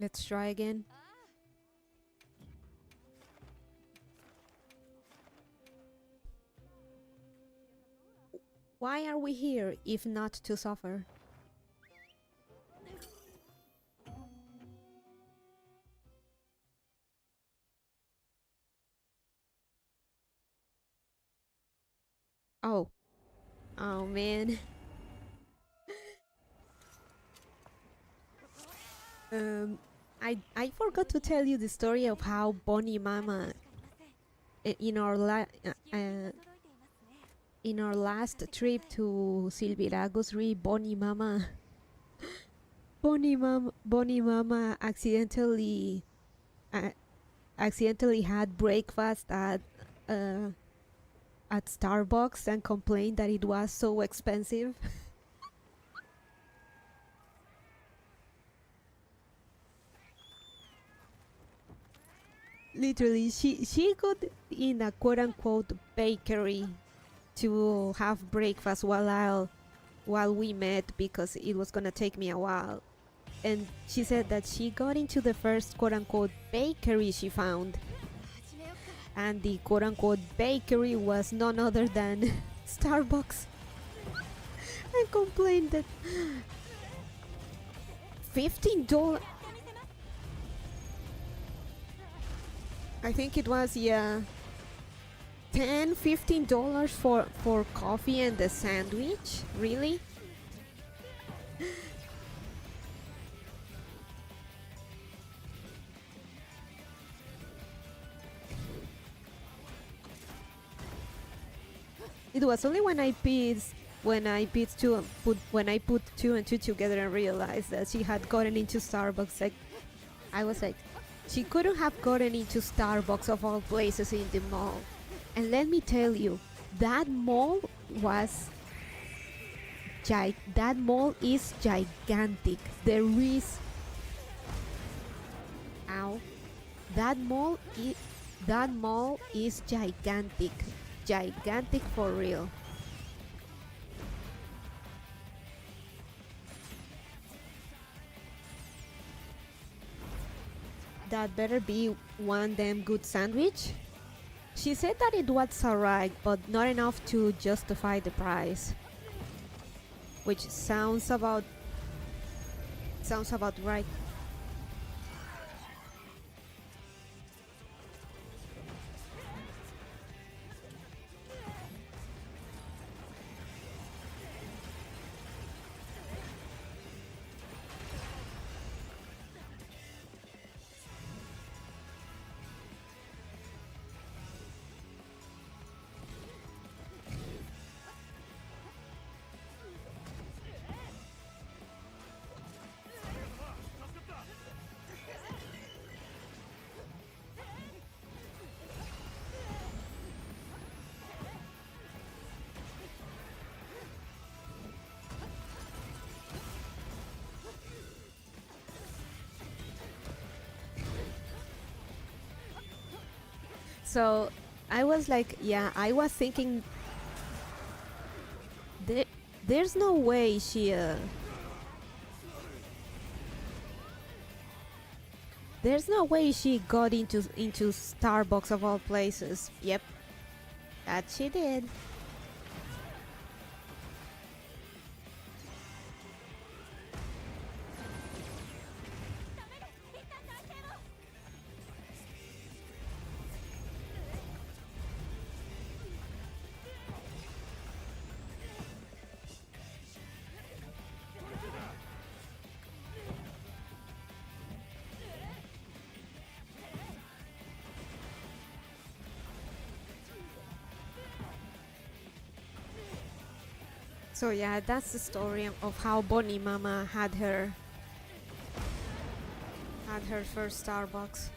Let's try again. Why are we here if not to suffer? Oh. Oh man. I forgot to tell you the story of how Bonnie Mama in our in our last trip to Silviragos Re Bonnie Mama accidentally had breakfast at Starbucks and complained that it was so expensive. Literally, she got in a quote-unquote bakery to have breakfast while we met because it was gonna take me a while. And she said that she got into the first quote-unquote bakery she found. And the quote-unquote bakery was none other than Starbucks. And complained that $15. I think it was, yeah, $10-15 for coffee and the sandwich. Really? It was only when I put two and two together and realized that she had gotten into Starbucks. Like, I was like, she couldn't have gotten into Starbucks of all places in the mall. And let me tell you, that mall is gigantic. There is, ow, that mall is gigantic. Gigantic for real. That better be one damn good sandwich. She said that it was alright, but not enough to justify the price. Which sounds about right. So I was like, yeah, I was thinking there's no way she got into Starbucks of all places. Yep, that she did. So yeah, that's the story of how Bonnie Mama had her at her first Starbucks.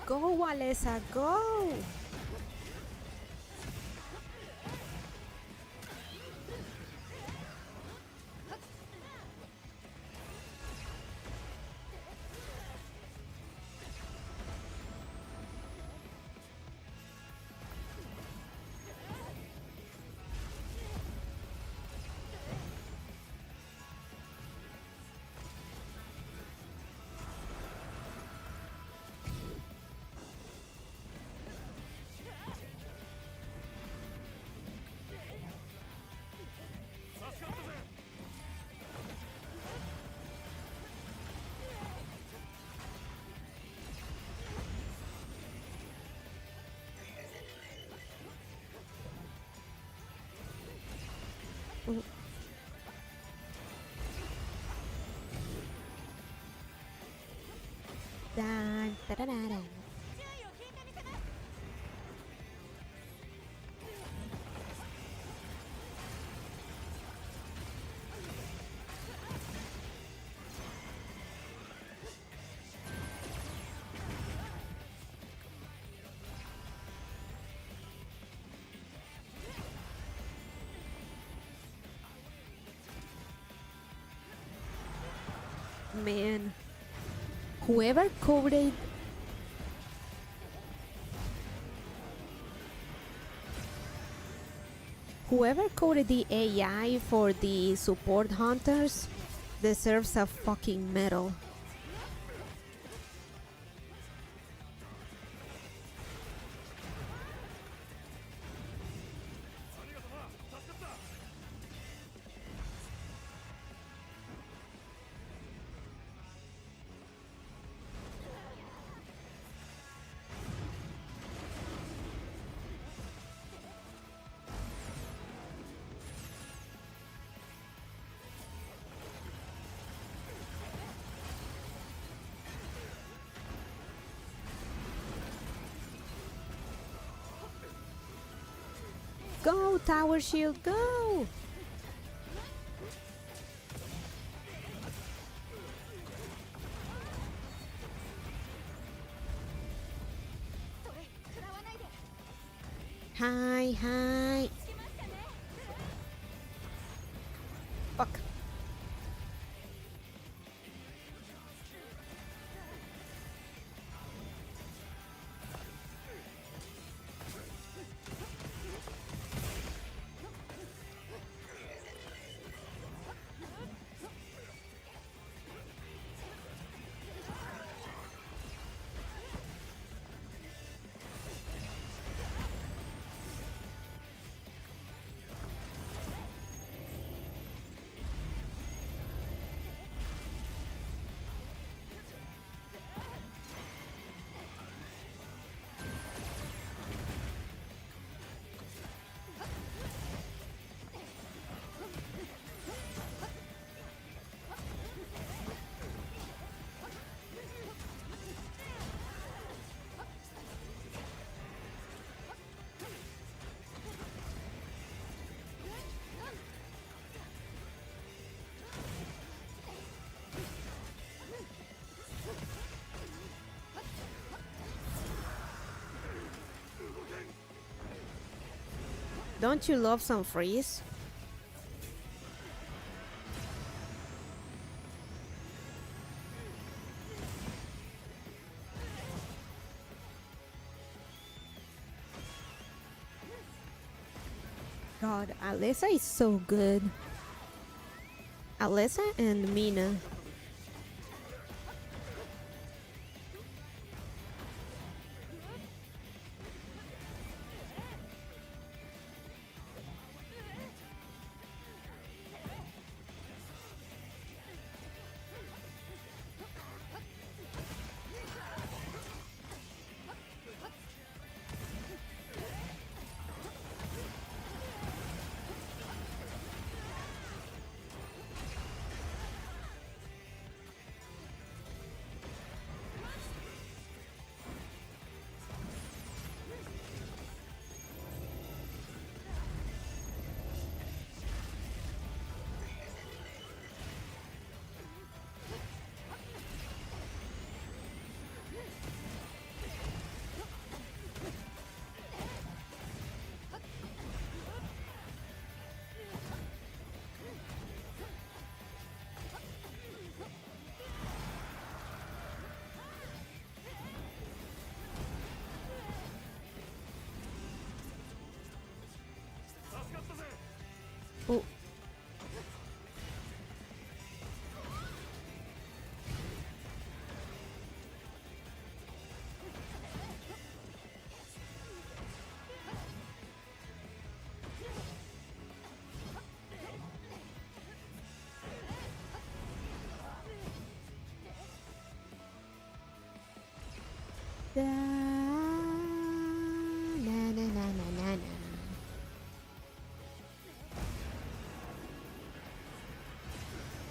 Go, Walesa, go! Dun, da-da-da-da. Man, whoever coded the AI for the support hunters deserves a fucking medal. Go, Tower Shield, go! Hi, hi. Fuck. Don't you love some freeze? God, Alessa is so good. Alessa and Mina. Oh. Da, na, na, na, na, na, na.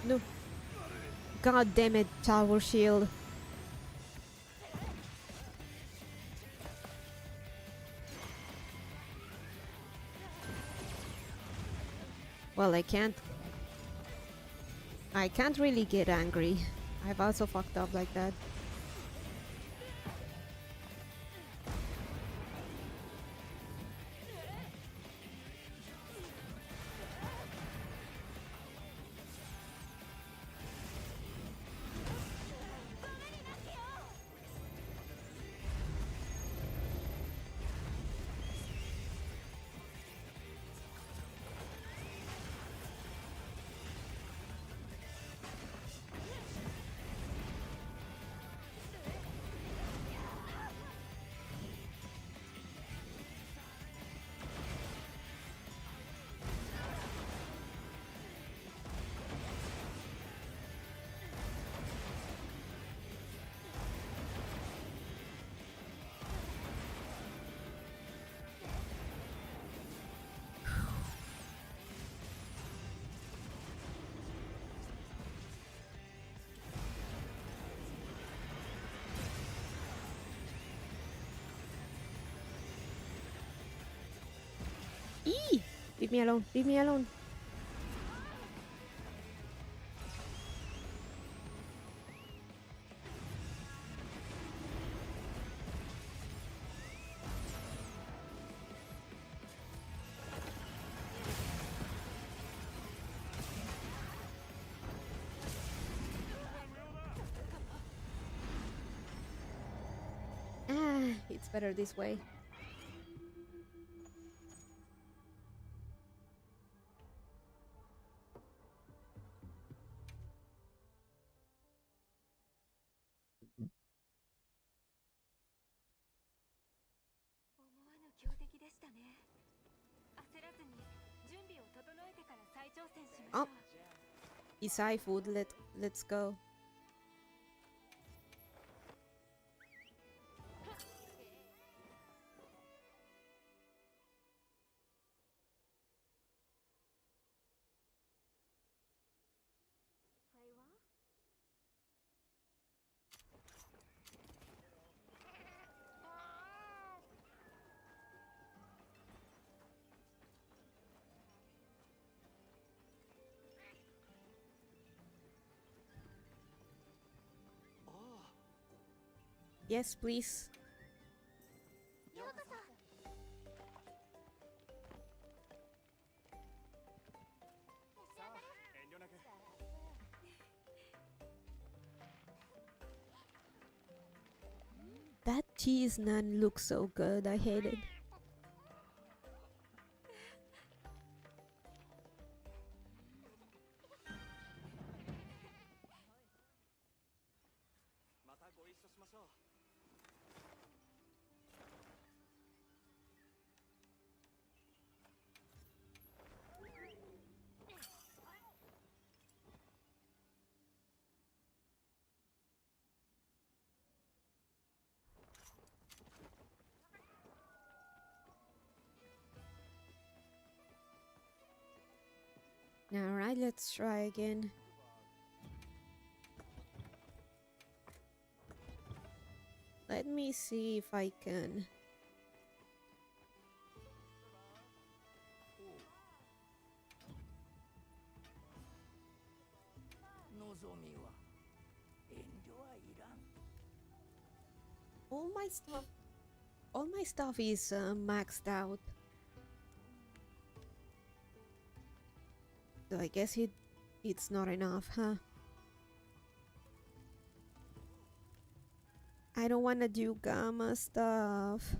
No. God damn it, tower shield. Well, I can't really get angry. I've also fucked up like that. Eee! Leave me alone. Leave me alone. Ah, it's better this way. Oh, Isai food. Let's go. Yes, please. That cheese naan looks so good. I hate it. Alright, let's try again. Let me see if I can. All my stuff is maxed out. So I guess it's not enough, huh? I don't wanna do gamma stuff.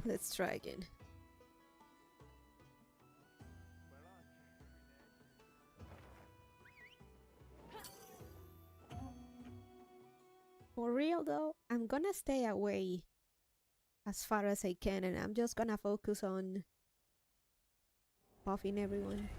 Let's try again. For real though, I'm gonna stay away as far as I can, and I'm just gonna focus on buffing everyone.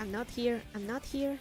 I'm not here. I'm not here.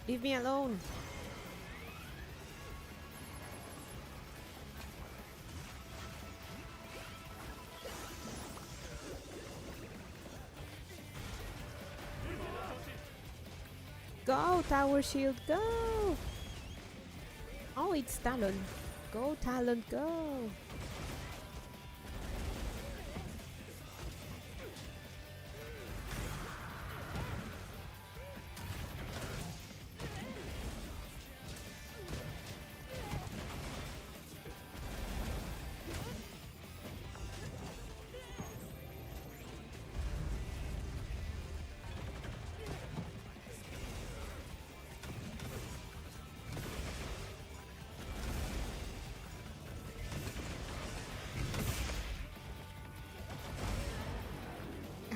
Leave me alone. Go, Tower Shield, go! Oh, it's Talon. Go, Talon, go.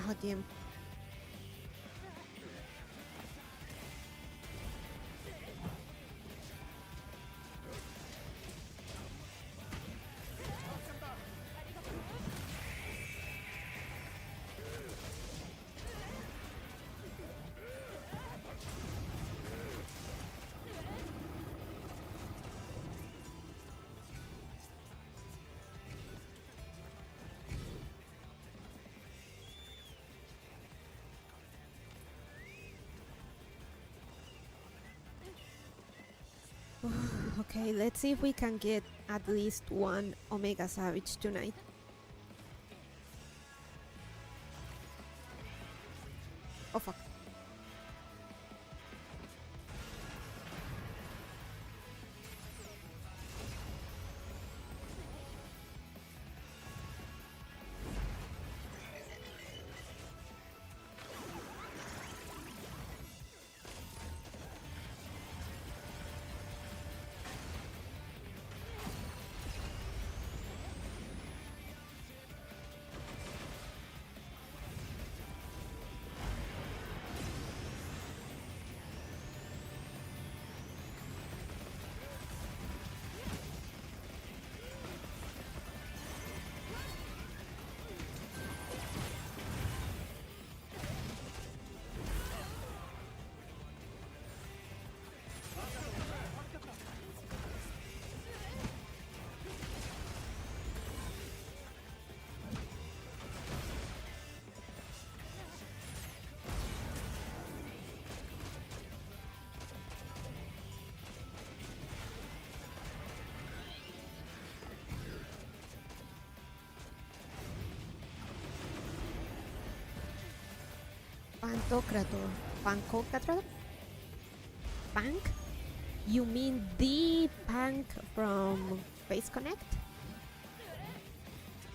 Oh, damn. Okay, let's see if we can get at least one Omega Savage tonight. Oh fuck. Pantocrator. Pancocrator? Pank? You mean the Pank from Face Connect?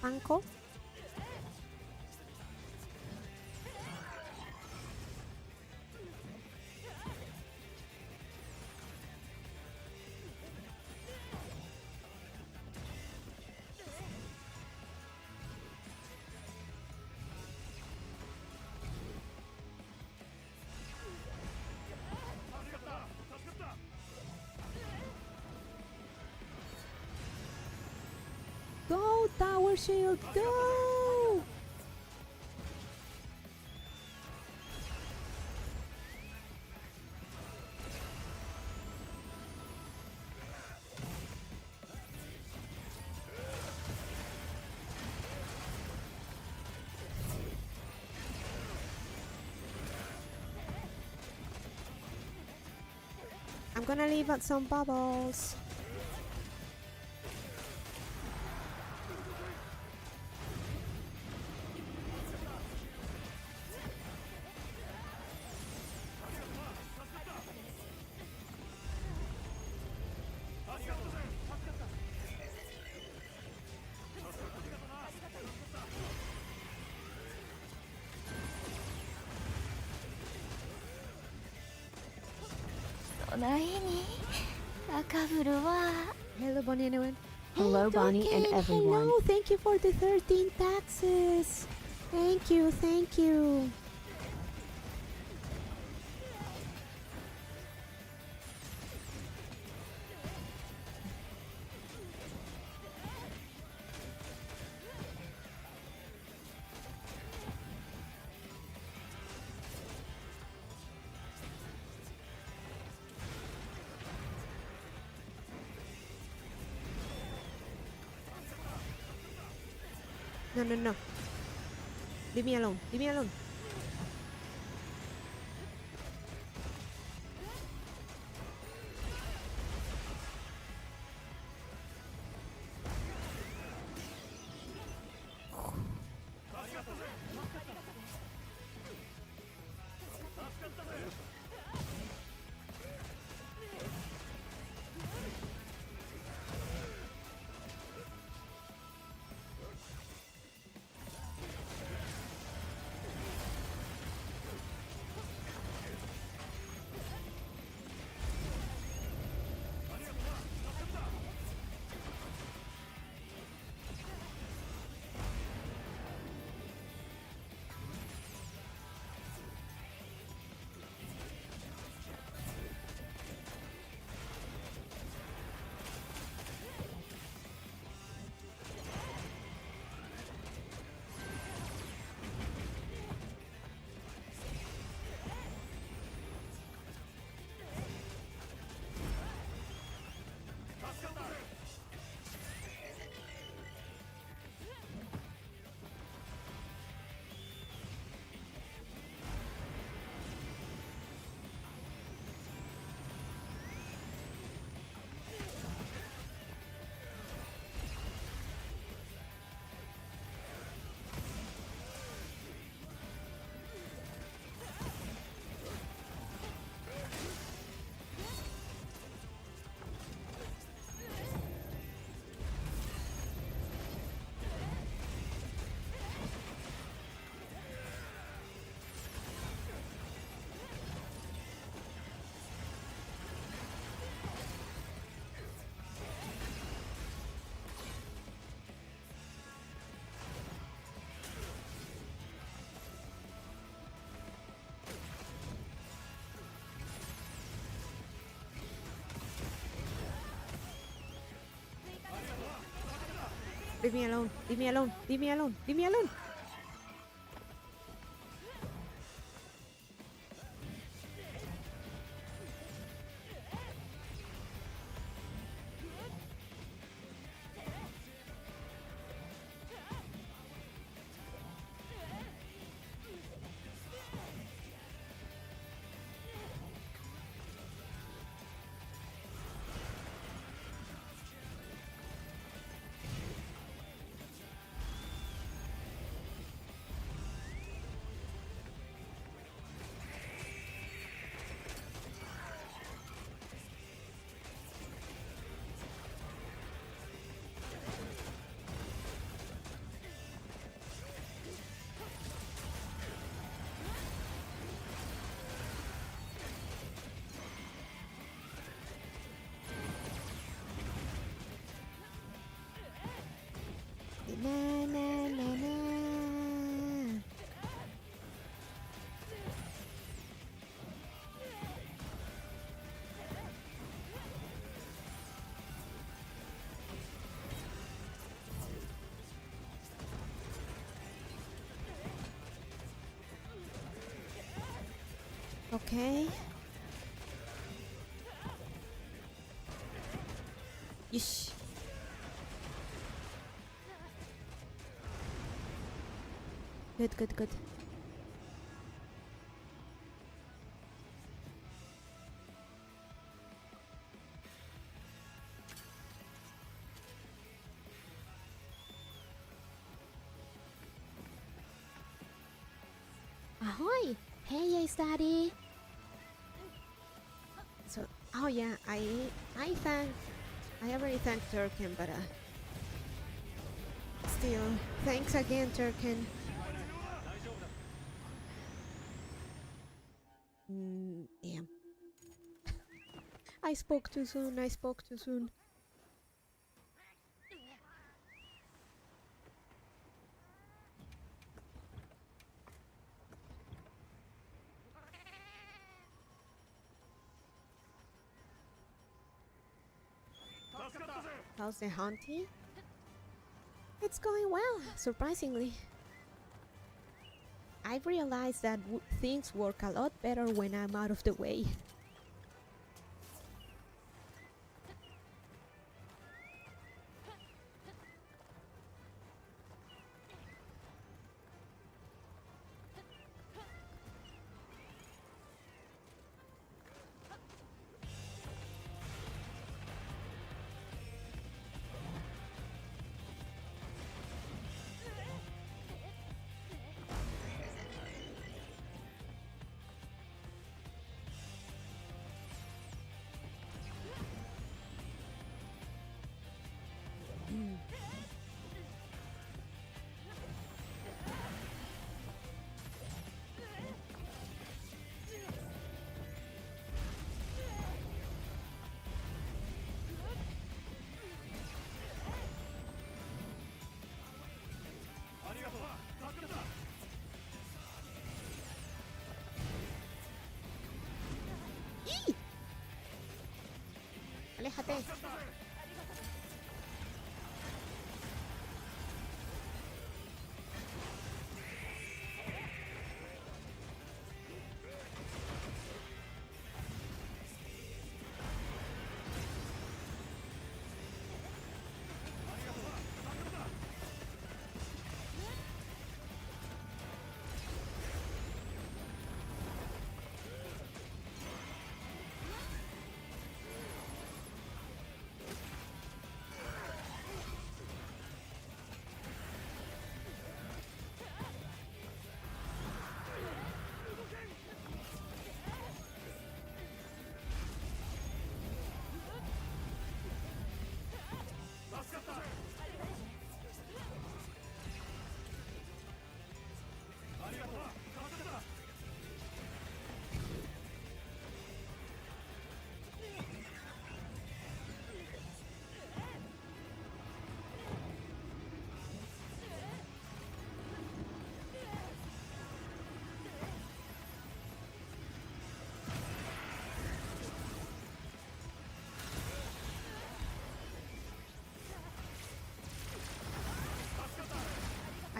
Panko? Go, Tower Shield, go! I'm gonna leave out some bubbles. Hello, Bonnie and everyone. Hello, Bonnie and everyone. Hello, thank you for the 13 taxes. Thank you, thank you. No, no, no. Leave me alone. Leave me alone. Leave me alone. Leave me alone. Leave me alone. Leave me alone. Na, na, na, na. Okay. Yeesh. Good, good, good. Ahoy! Hey, yes, Daddy. So, oh yeah, I already thanked Turkin, but still, thanks again, Turkin. Yeah. I spoke too soon. I spoke too soon. How's the hunting? It's going well, surprisingly. I've realized that things work a lot better when I'm out of the way. ¡Y! Aléjate.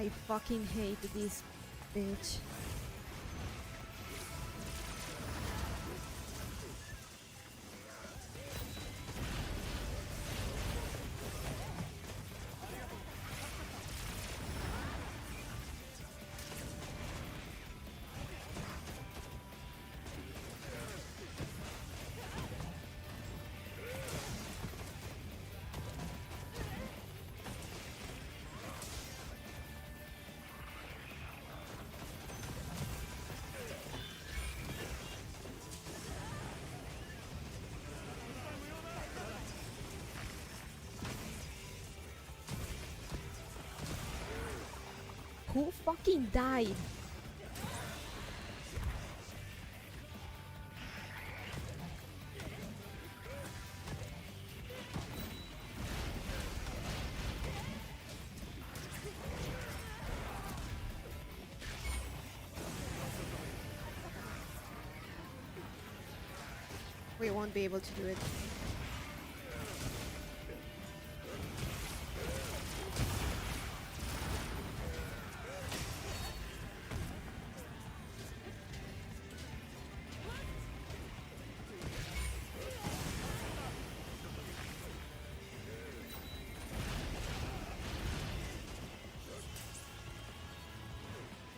I fucking hate this bitch. Who fucking died? We won't be able to do it.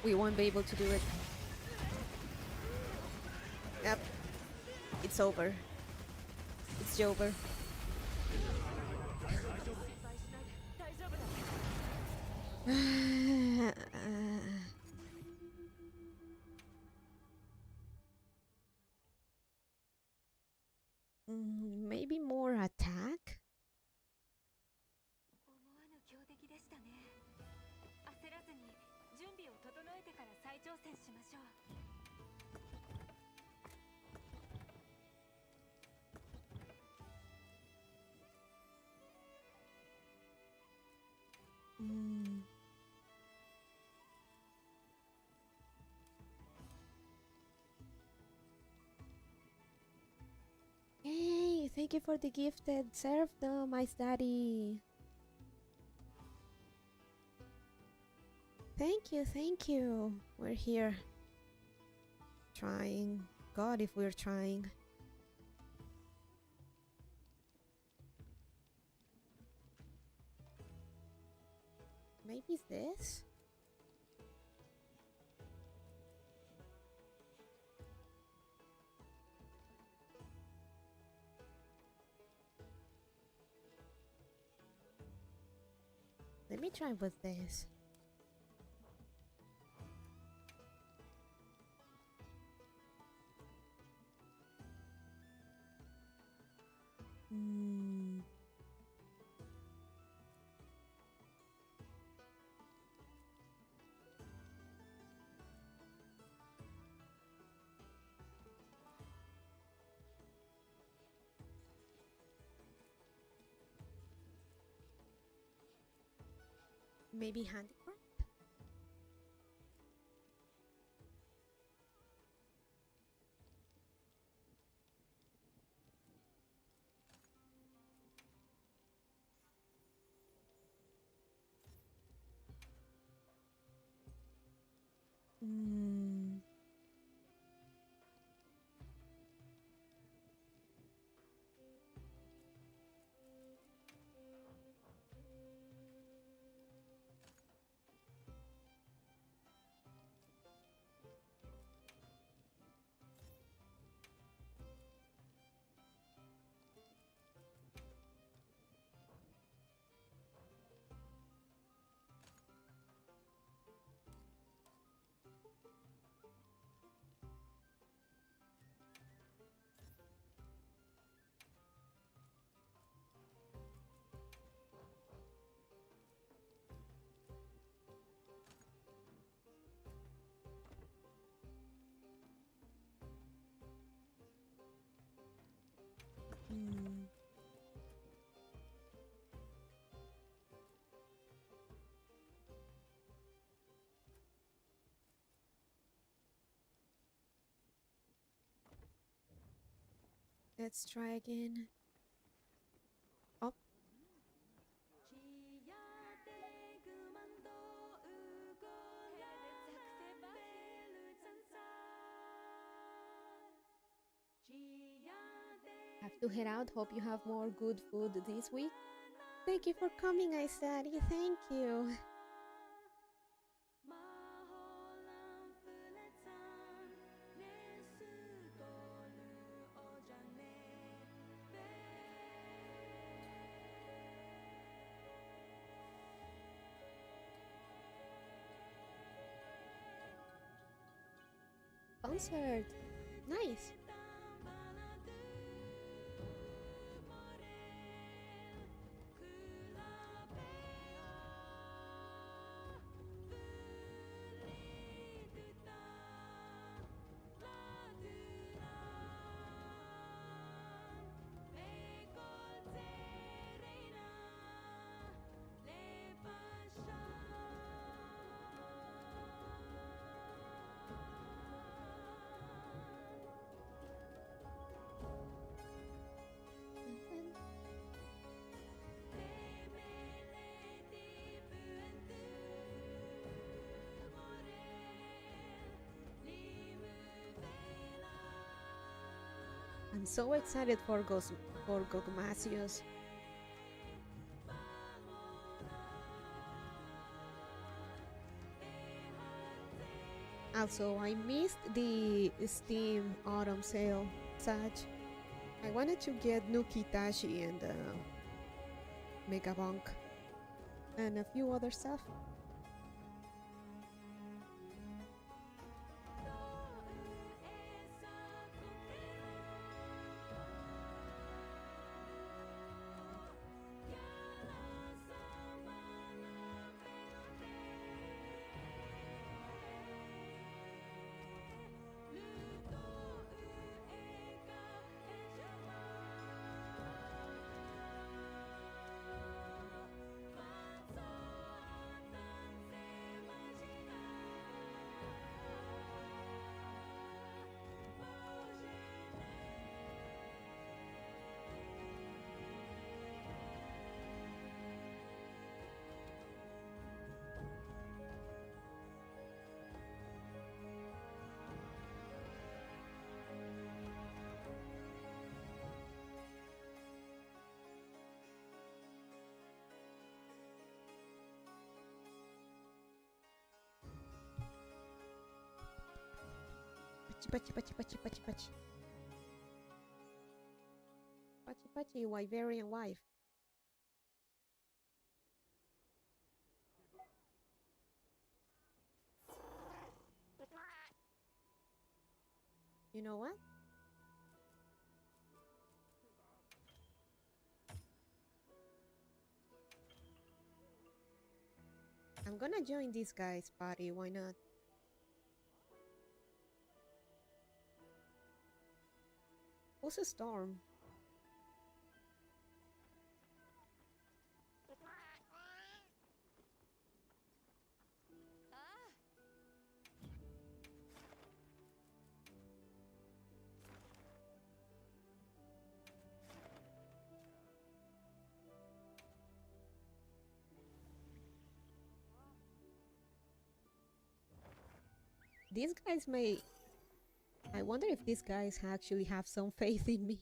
We won't be able to do it. Yep. It's over. It's over. Maybe more attack? 思わぬ強敵でしたね。焦らずに準備を整えてから再挑戦しましょう。Hey, thank you for the gifted serfdom, my daddy. Thank you, thank you. We're here. Trying. God, if we're trying. Maybe it's this? Let me try with this. Maybe handicraft? Let's try again. Oh. to head out. Hope you have more good food this week. Thank you for coming, I said. Thank you. Concert. Nice. I'm so excited for Gogmasios. Also, I missed the Steam Autumn sale, Sag. I wanted to get Nukitashi and Megabunk and a few other stuff. Pachi, pachi, pachi, pachi, pachi. Pachi, pachi, Wyverian wife. You know what? I'm gonna join this guy's party, why not? Who's a storm? These guys may... I wonder if these guys actually have some faith in me.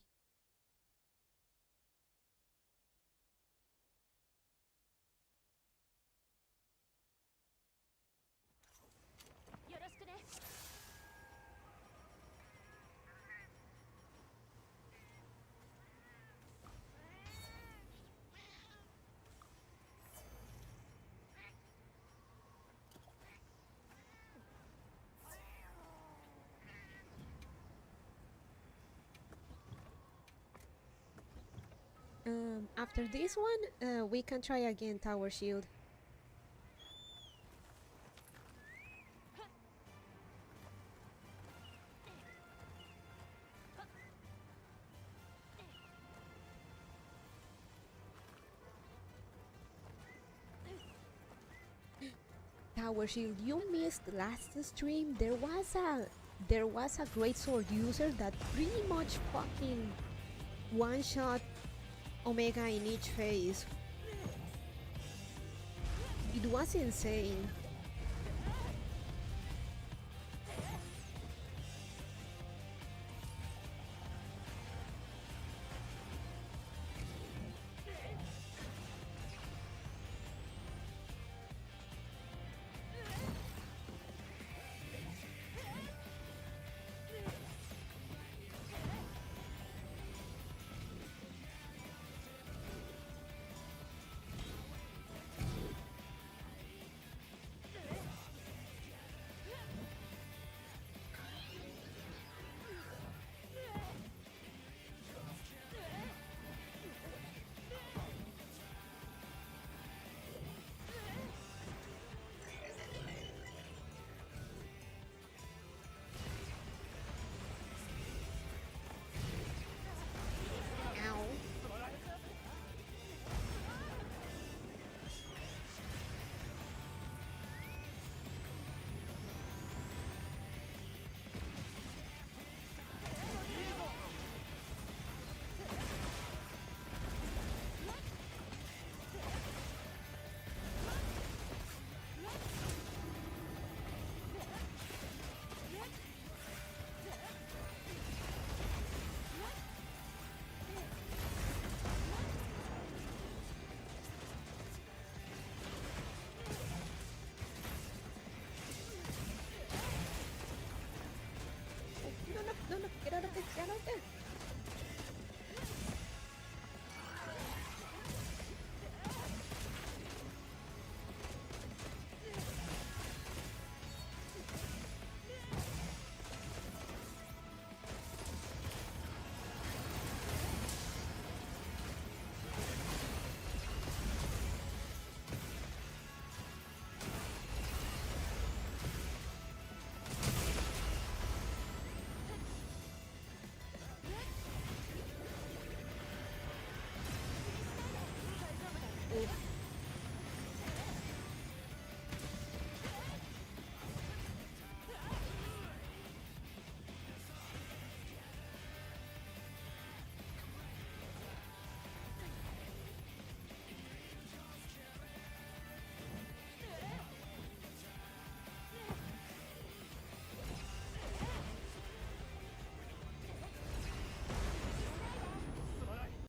After this one, we can try again Tower Shield. Tower Shield, you missed last stream. There was a great sword user that pretty much fucking one-shot Omega in each phase. It was insane.